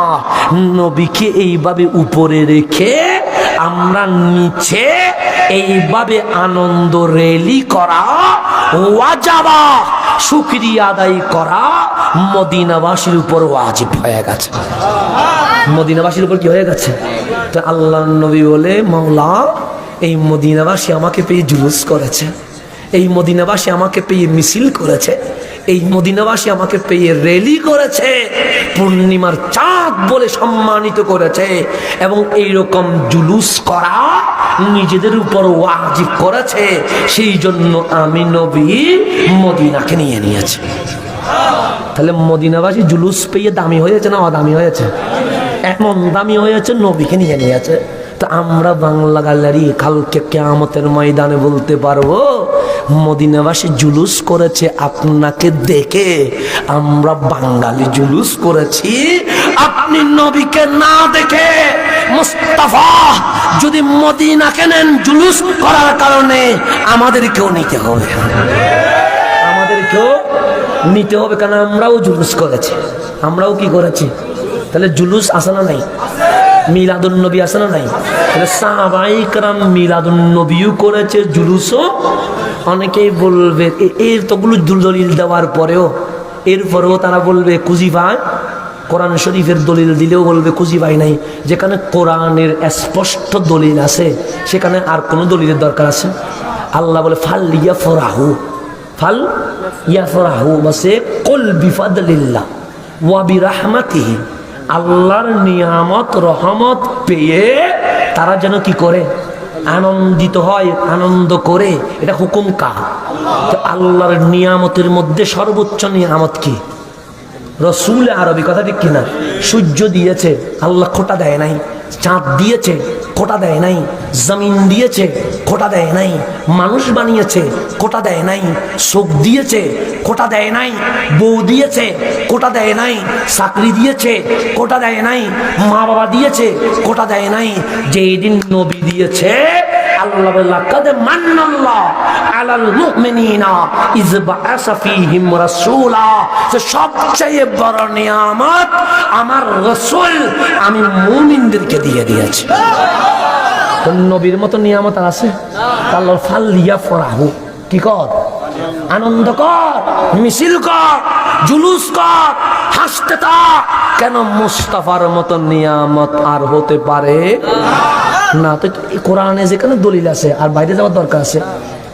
নবীকে এইভাবে উপরে রেখে আমরা নিচে এইভাবে আনন্দ রেলি করা, ওয়াজাবা শুকরিয়া আদায় করা মদিনাবাসীর উপর ওয়াজিব হয়ে গেছে। মদিনাবাসীর উপর কি হয়ে গেছে? তো আল্লাহর নবী বলে, মাওলা এই মদিনাবাসী আমাকে পেয়ে জুলুস করেছে, এই মদিনাবাসী আমাকে পেয়ে মিছিল করেছে, এই মদিনাবাসী আমাকে পেয়ে র্যালি করেছে, পূর্ণিমার চাঁদ বলে সম্মানিত করেছে, এবং এইরকম জুলুস করা নিজেদের উপর ওয়াজিব করেছে। সেই জন্য আমি নবী মদিনাকে নিয়ে নিয়েছি। তাহলে মদিনাবাসী জুলুস পেয়ে দামি হয়েছে না অদামি হয়েছে? এমন দামি হয়েছে, নবীকে নিয়ে নিয়েছে। তো আমরা বাংলা গালারি কালকে কিয়ামতের ময়দানে বলতে পারবো, মদিনাবাসী জুলুস করেছে আপনাকে দেখে, আমরা বাঙালি জুলুস করেছি আপনি নবীকে না দেখে। মুস্তাফা যদি মদিনাকে নেন জুলুস করার কারণে, আমাদেরকেও নিতে হবে, আমাদেরকেও নিতে হবে, কারণ আমরাও জুলুস করেছি। আমরাও কি করেছি? তাহলে জুলুস আসে না নাই? মিলাদুন নবী আসে না নাই? তাহলে সাহাবায়ে কেরাম মিলাদুন নবীও করেছে, জুলুসও। অনেকেই বলবে এর তোগুলো দলিল দেওয়ার পরেও, এরপরেও তারা বলবে খুঁজি পায়। কোরআন শরীফের দলিল দিলেও বলবে খুঁজি পাই নাই। যেখানে কোরআনের স্পষ্ট দলিল আছে সেখানে আর কোনো দলিলের দরকার আছে? আল্লাহ বলে ফাল ইয়াফরাহু, ফাল ইয়াফরাহু বসে কুল বিফাদলিল্লাহ ওয়া বিরাহমাতিহি। আল্লাহর নিয়ামত রহমত পেয়ে তারা যেন কি করে? আনন্দিত হয়, আনন্দ করে। এটা হুকুম কার? আল্লাহর নিয়ামতের মধ্যে সর্বোচ্চ নিয়ামত কি? রসুল আরবি, কথা ঠিক কিনা? সূর্য দিয়েছে, আল্লাহ খোটা দেয় নাই। চাঁদ দিয়েছে, খোটা দেয় নাই। জমিন দিয়েছে, খোটা দেয় নাই। মানুষ বানিয়েছে, খোটা দেয় নাই। চোখ দিয়েছে, খোটা দেয় নাই। বউ দিয়েছে, খোটা দেয় নাই। চাকরি দিয়েছে, খোটা দেয় নাই। মা বাবা দিয়েছে, খোটা দেয় নাই। যেই দিন নবী দিয়েছে, আল্লাহ লাকাদ মান্নাল্লাহ আলাল মুমিনিনা ইয বাআসা ফীহিম রাসূলা। সবচেয়ে বড় নিয়ামত আমার রাসূল আমি মুমিনদেরকে দিয়ে দিয়েছি। তো নবীর মতো নিয়ামত আর আছে? আল্লাহ ফালিয়া ফরাহু, কি কর? আনন্দ কর, মিছিল কর, জুলুস কর, হাসতে থাক। কেন? মুস্তাফার মতো নিয়ামত আর হতে পারে না। তো কোরআনে যেখানে দলিল আছে আর বাইরে যাওয়ার দরকার আছে?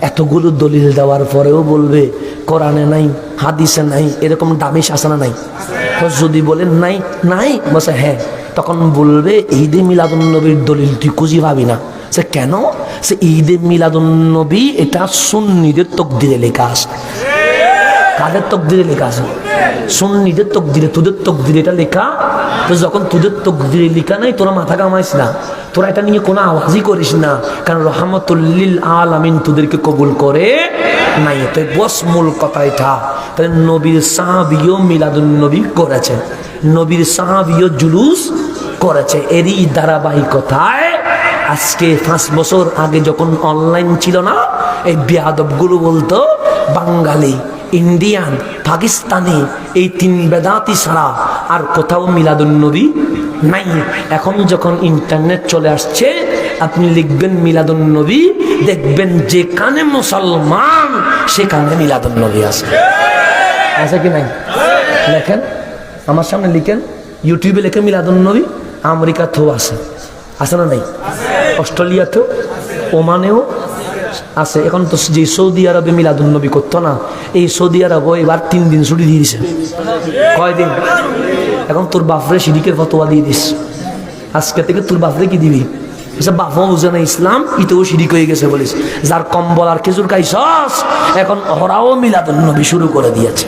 এতগুলো দলিল দেওয়ার পরেও বলবে কোরআনে নাই, হাদিসে নাই, এরকম দামি শাসনা নাই। তো যদি বলেন নাই নাই, বসে হ্যাঁ, তখন বলবে ঈদে মিলাদুন নবীর দলিল তুই খুঁজি পাবি না। সে কেন? সে ঈদে মিলাদুন নবী এটা সুন্নিদের তকদিরে লেখা আছে। কাদের তকদিরে লেখা আছে? সুন্নিদের তকদিরে। তোদের তকদিরে এটা লেখা। তো যখন তোদের তকদিরে লেখা নাই, তোরা মাথা কামাইস না, তোরা এটা নিয়ে কোনো আওয়াজই করিস না, কারণ রহমতুল লিল আলামিন তোদেরকে কবুল করে নাই। তো বস মূল কথা এটা। তাহলে নবীর সাহাবীও মিলাদুন নবী করেছে, নবীর সাহাবীও জুলুস করেছে। এরই ধারাবাহিকতায় আজকে 5 বছর আগে যখন অনলাইন ছিল না, এই বেয়াদবগুলো বলতো বাঙালি, ইন্ডিয়ান, পাকিস্তানি এই 3 বেদাতি ছাড়া আর কোথাও মিলাদুন নবী নাই। এখন যখন ইন্টারনেট চলে আসছে, আপনি লিখবেন মিলাদুন নবী, দেখবেন যেখানে মুসলমান সেখানে মিলাদুন নবী আছে। আছে কি নাই? লেখেন, আমার সামনে লিখেন, ইউটিউবে লেখেন মিলাদুন নবী। আমেরিকাতেও আছে, আছে না নাই? অস্ট্রেলিয়াতেও, ওমানেও আছে। এখন তো যে সৌদি আরবে মিলাদুন নবী করতো না, এই সৌদি আরব এবার 3 দিন ছুটি দিয়ে দিছে। কয়দিন? এখন তোর বাপরে শিরিকের ফতোয়া দিয়ে দিস। আজকে থেকে তোর বাপরে কি দিবি? বাপও বুঝে না ইসলাম, ইতেও শিরিক হয়ে গেছে বলিস। যার কম্বল আর খেজুর খাইছস, এখন ওরাও মিলাদুন নবী শুরু করে দিয়েছে।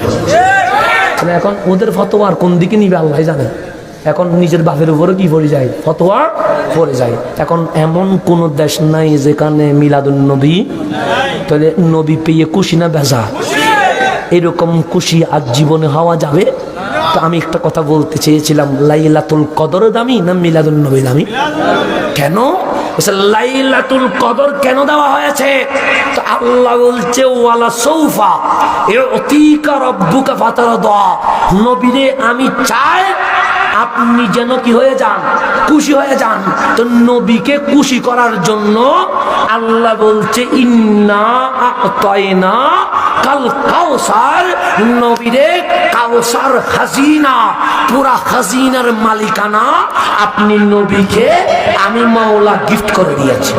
এখন ওদের ফতোয়া আর কোন দিকে নিবে আল্লাহ জানে। এখন নিজের বাপের উপরে কি পড়ে যায়, ফতোয়া পড়ে যায়। এখন এমন কোন দেশ নাই যেখানে মিলাদুন নবী, তাহলে নবী পেয়ে খুশি না বেজা? এরকম খুশি আজ জীবনে হওয়া যাবে? তো আমি একটা কথা বলতে চেয়েছিলাম, লাইলাতুল কদর দামি না মিলাদুন নবী দামি? কেন লাইলাতুল কদর কেন দেওয়া হয়েছে? তো আল্লাহ বলছে ওয়ালা সৌফা ইউতিকা রাব্বুকা ফাতারদা, নবীরে আমি চাই আপনি যেন কি হয়ে যান, খুশি হয়ে যান। তো নবীকে খুশি করার জন্য আল্লাহ বলছে ইন্না আ'তাইনা কাল কাউসার, নবীরে কাউসার খাজিনা, পুরা খাজিনার মালিকানা আপনি নবীকে আমি মাওলা গিফট করে দিয়েছি।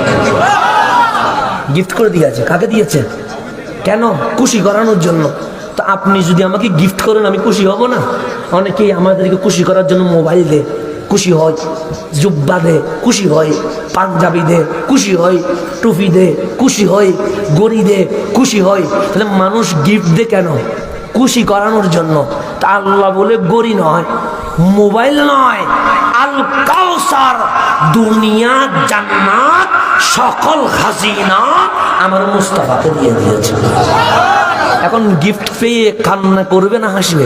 গিফট করে দিয়েছে, কাকে দিয়েছে? কেন? খুশি করানোর জন্য। তো আপনি যদি আমাকে গিফট করেন আমি খুশি হব না? অনেকেই আমাদেরকে খুশি করার জন্য মোবাইল দে, খুশি হয়, জুব্বা দে, খুশি হয়, পাঞ্জাবি দে, খুশি হয়, টুপি দে, খুশি হয়, গড়ি দে, খুশি হয়। তাহলে মানুষ গিফট দে কেন? খুশি করানোর জন্য। তা আল্লাহ বলে গড়ি নয়, মোবাইল নয়, আল কাউসার, দুনিয়া জান্নাত সকল খাজিনা আমার মুস্তাফাকে দিয়ে দিয়েছে। এখন গিফট পেয়ে কান্না করবে না হাসবে?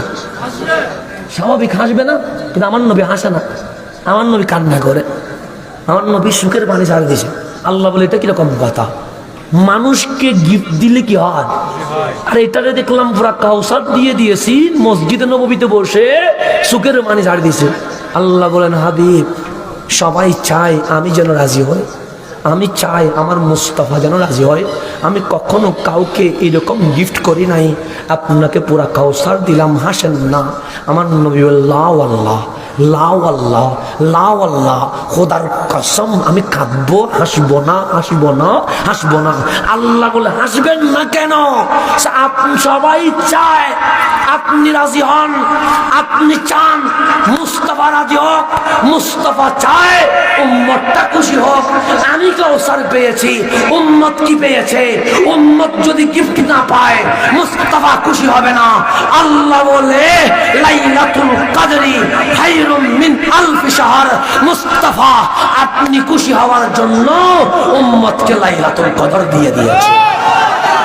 স্বাভাবিক হাসবে না? কিন্তু আমার নবী হাসে না, আমার নবী কান্না করে, আমার নবী সুখের পানি ছাড়ে দিয়েছে। আল্লাহ বলে এটা কিরকম কথা? মানুষকে গিফট দিলে কি হয়? আর এটারে দেখলাম পুরা কাউসার দিয়ে দিয়েছি, মসজিদে নববীতে বসে সুখের পানি ছাড়ে দিয়েছে। আল্লাহ বলেন হাবিব, সবাই চায় আমি যেন রাজি হই, আমি চাই আমার মুস্তাফা যেন রাজি হয়। আমি কখনো কাউকে এরকম গিফট করি নাই, আপনাকে পুরা কাউসার দিলাম, হাসেন না। আমার নবী লাও আল্লাহ, লাও আল্লাহ, লাও আল্লাহ, খোদার কসম আমি কাঁদবো, হাসবো না, হাসবো না, হাসবো না। আল্লাহ বলে হাসবেন না কেন? আপনি সবাই চায় আপনি রাজি হন, আপনি চান মুস্তাফা রাজি হোক, মুস্তাফা চায় উম্মতটা খুশি হোক। আমি কাউসার পেয়েছি, উম্মত কি পেয়েছে? উম্মত যদি গিফট না পায় মুস্তাফা খুশি হবে না। আল্লাহ বলে লাইলাতুল কদরি খায়রুম মিন আলফি শাহর, মুস্তাফা আপনি খুশি হওয়ার জন্য উম্মতকে লাইলাতুল কদর দিয়ে দিয়েছে।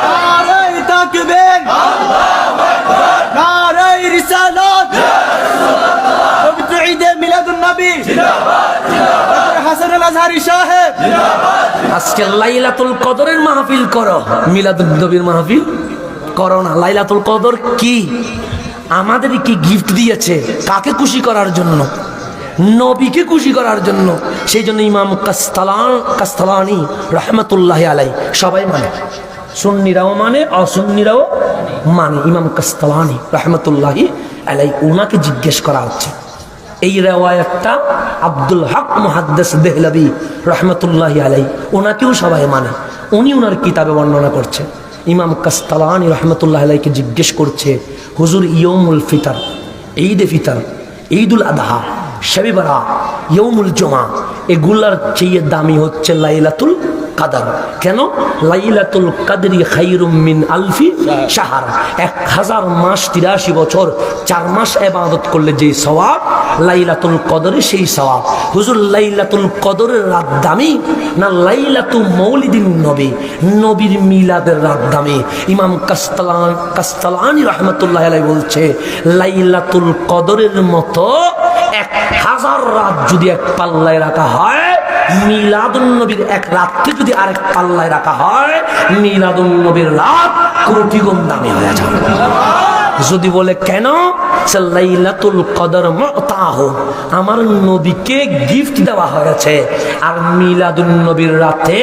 নারে তাকবীর, নারে রিসালাত, পবিত্র ঈদে মিলাদুন নবী হাসান আল আজহারি সাহেব, আজকে লাইলাতুল কদরের মাহফিল করো, মিলাদুন নবীর মাহফিল করো না। লাইলাতুল কদর কি? আমাদের কি গিফট দিয়েছে? কাকে খুশি করার জন্য? নবীকে খুশি করার জন্য। সেই জন্য ইমাম কাস্তালানি রহমতুল্লাহি আলাই সবাই মানে, সুন্নিরাও মানে, অসুন্নিরাও মানে। ইমাম কাস্তালানি রহমতুল্লাহি আলাই, ওনাকে জিজ্ঞেস করা হচ্ছে এই রেওয়ায়াতটা আব্দুল হক মুহাদ্দিস দেহলভী রহমতুল্লাহি আলাই, ওনাকেও সবাই মানে। উনি ওনার কিতাবে বর্ণনা করছে। ইমাম কাস্তালানি রহমতুল্লাহ আলাইকে জিজ্ঞেস করছে, হুজুর ইয়ৌমুল ফিতর, ঈদে ফিতর, ঈদুল আদহা, শবে বরাত, ইয়ৌমুল জুমা, এগুলার চেয়ে দামি হচ্ছে লাইলাতুল কদর। কেন? লাইলাতুল কদরি খায়রুম মিন আলফি শাহর, 1000 মাস 83 বছর 4 মাস ইবাদত করলে যে সওয়াব, লাইলাতুল কদরে সেই সওয়াব। হুজুর লাইলাতুল কদরের রাত দামি না লাইলাতুল মৌলিদিন নবী, নবীর মিলাদের রাত দামি? ইমাম কাস্তালানি রাহমাতুল্লাহ আলাইহি বলছে লাইলাতুল কদরের মতো 1000 রাত যদি এক পাল্লায় রাখা হয়, মিলাদুন নবীর এক রাতকে যদি আরেক পাল্লায় রাখা হয়, মিলাদুন নবীর রাত কোটি গুণ দামি হয়ে যাবে। যদি বলে কেন? লাইলাতুল কদর মুতাহ, আমার নবীকে গিফট দেওয়া হয়েছে, আর মিলাদুন নবীর রাতে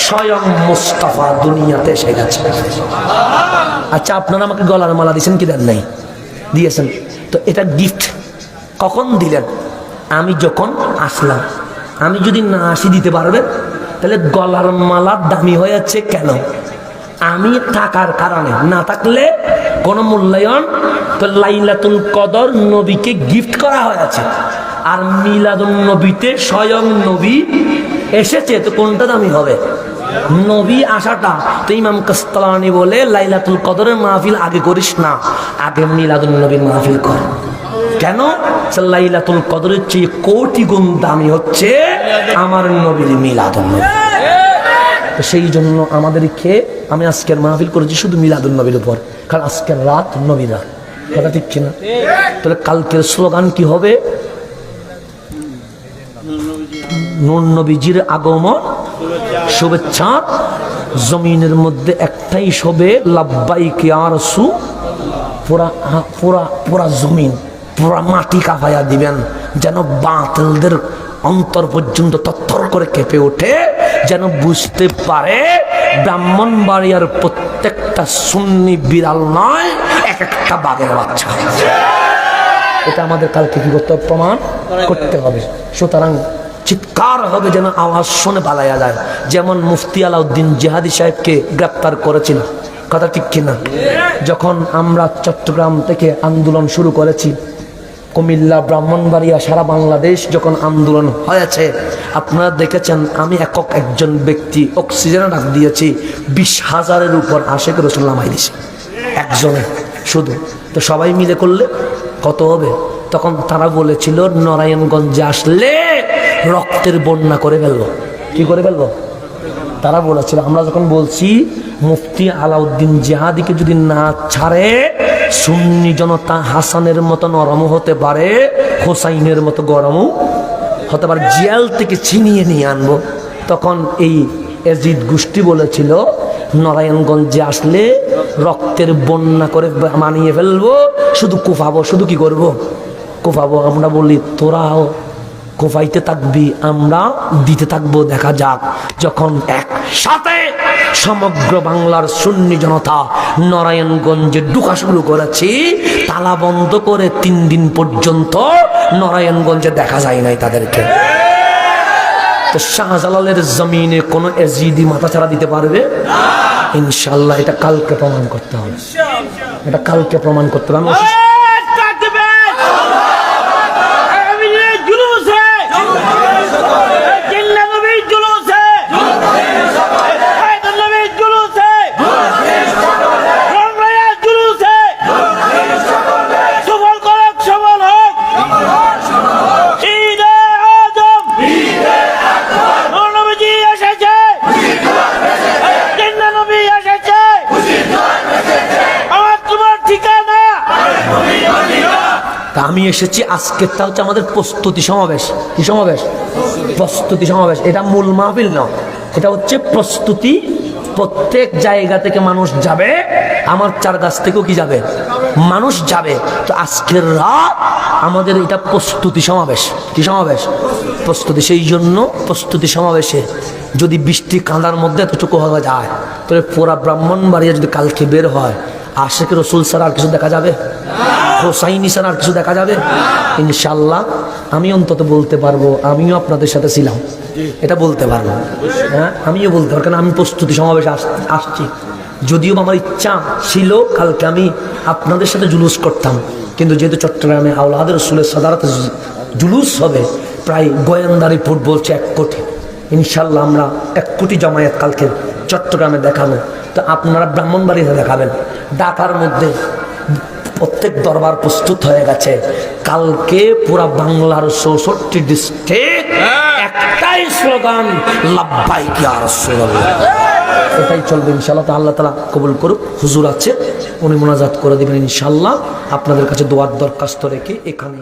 স্বয়ং মুস্তাফা দুনিয়াতে এসে গেছে। আচ্ছা, আপনারা আমাকে গলার মালা দিয়েছেন কি দেন নাই? দিয়েছেন। তো এটা গিফট কখন দিলেন? আমি যখন আসলাম। আমি যদি না আসি দিতে পারবেন, তাহলে গলার মালা দামি হয়েছে কেন? আমি থাকার কারণে। না থাকলে কোনো মূল্যায়ন। তো লাইলাতুল কদর নবীকে গিফট করা হয়েছে, আর মিলাদুন নবীতে স্বয়ং নবী এসেছে তো কোনটা দামি হবে? নবী আসাটা। তো ইমাম কাস্তালানি বলে লাইলাতুল কদরের মাহফিল আগে করিস না, আগে মিলাদুন নবীর মাহফিল কর। কেন? লাইলাতুল কদরের চেয়ে কোটি গুণ দামি হচ্ছে আমার নবীর মিলাদুন নবী। সেই জন্য আমাদেরকে আমি আজকের মাহফিল করেছি শুধু মিলাদুন নবীর উপর, কারণ আজকের রাত নবীর রাত। কথা ঠিক কিনা? তাহলে কালকের স্লোগান কি হবে? নূর নবীজির আগমন শুভেচ্ছা জমিনের মধ্যে একটাই শোবে লাব্বাইক ইয়া রাসূল। পুরা পুরা পুরা জমিন পুরা মাটি কাঁপাইয়া দিবেন, যেন বাতিলদের অন্তর পর্যন্ত তত্তর করে কেঁপে ওঠে, যেন বুঝতে পারে ব্রাহ্মণবাড়িয়ার প্রত্যেকটা সুন্নি বিড়াল নয়, এক একটা বাঘের বাচ্চা। এটা আমাদের কালকে কি করতে হবে? প্রমাণ করতে হবে। সুতরাং চিৎকার হবে যেন আওয়াজ শুনে পালাইয়া যায়, যেমন মুফতি আলাউদ্দিন জিহাদি সাহেবকে গ্রেপ্তার করেছিল। কথা ঠিক কিনা? যখন আমরা চট্টগ্রাম থেকে আন্দোলন শুরু করেছি, কুমিল্লা, ব্রাহ্মণবাড়িয়া, সারা বাংলাদেশ যখন আন্দোলন হয়েছে, আপনারা দেখেছেন আমি একক একজন ব্যক্তি অক্সিজেনে ডাক দিয়েছি 20,000-এর উপর আশিক রাসূল নামাই দিয়েছি একজনে শুধু। তো সবাই মিলে করলে কত হবে? তখন তারা বলেছিল নারায়ণগঞ্জে আসলে রক্তের বন্যা করে ফেলবো। কি করে ফেলবো? তারা বলেছিল। আমরা যখন বলছি মুফতি আলাউদ্দিন জিহাদিকে যদি না ছাড়ে সুন্নি জনতা হাসানের মতো নরম হতে পারে, হোসাইনের মতো গরমও হতে পারে, জেল থেকে ছিনিয়ে নিয়ে আনবো। তখন এই এজিদ গোষ্ঠী বলেছিল নারায়ণগঞ্জে আসলে রক্তের বন্যা করে মানিয়ে ফেলবো, শুধু কোফাবো। শুধু কি করব? কোফাবো। আমরা বলি তোরাও কোফাইতে থাকবি, আমরা দিতে থাকবো, দেখা যাক। যখন একসাথে সমগ্র বাংলার সুন্নি জনতা নারায়ণগঞ্জে ঢুকা শুরু করেছি, তালা বন্ধ করে 3 দিন পর্যন্ত নারায়ণগঞ্জে দেখা যায় নাই তাদেরকে। তো শাহজালালের জমিনে কোনো এজিদি মাথা ছাড়া দিতে পারবে? ইনশাল্লাহ। এটা কালকে প্রমাণ করতে হবে, এটা কালকে প্রমাণ করতে হবে। আমি এসেছি আজকেরটা হচ্ছে আমাদের প্রস্তুতি সমাবেশ। কি সমাবেশ? প্রস্তুতি সমাবেশ। এটা মূল মাহফিল না, এটা হচ্ছে প্রস্তুতি। প্রত্যেক জায়গা থেকে মানুষ যাবে, আমার চার গাছ থেকেও কি যাবে? মানুষ যাবে। তো আজকের রাত আমাদের এটা প্রস্তুতি সমাবেশ। কি সমাবেশ? প্রস্তুতি। সেই জন্য প্রস্তুতি সমাবেশে যদি বৃষ্টি কাঁদার মধ্যে এতটুকু হওয়া যায়, তাহলে পুরা ব্রাহ্মণবাড়িয়া যদি কালকে বের হয়, আশিক রাসূল ছাড়া আর কিছু দেখা যাবে? হোসাইনি ছাড়া আর কিছু দেখা যাবে? ইনশাল্লাহ। আমি অন্তত বলতে পারবো আমিও আপনাদের সাথে ছিলাম, এটা বলতে পারবো। হ্যাঁ, আমিও বলতে পারবো, কারণ আমি প্রস্তুতি সমাবেশে আসছি। যদিও আমার ইচ্ছা ছিল কালকে আমি আপনাদের সাথে জুলুস করতাম, কিন্তু যেহেতু চট্টগ্রামে আওলাদ রাসূলের সাদারাতে জুলুস হবে, প্রায় গোয়েন্দা রিপোর্ট বলছে 1 কোটি। ইনশাল্লাহ আমরা 1 কোটি জমায়েত কালকে চট্টগ্রামে দেখাবো। তো আপনারা ব্রাহ্মণবাড়িতে দেখাবেন। ঢাকার মধ্যে প্রত্যেক দরবার প্রস্তুত হয়ে গেছে। কালকে পুরা বাংলার 64 ডিস্ট্রিক্ট একটাই স্লোগান, লাব্বাইক ইয়া রাসূলুল্লাহ। এটাই চলবে ইনশাআল্লাহ। তো আল্লাহ তাআলা কবুল করুক। হুজুর আছে, উনি মুনাজাত করে দিবেন ইনশাআল্লাহ। আপনাদের কাছে দোয়ার দরখাস্ত রেখে এখানে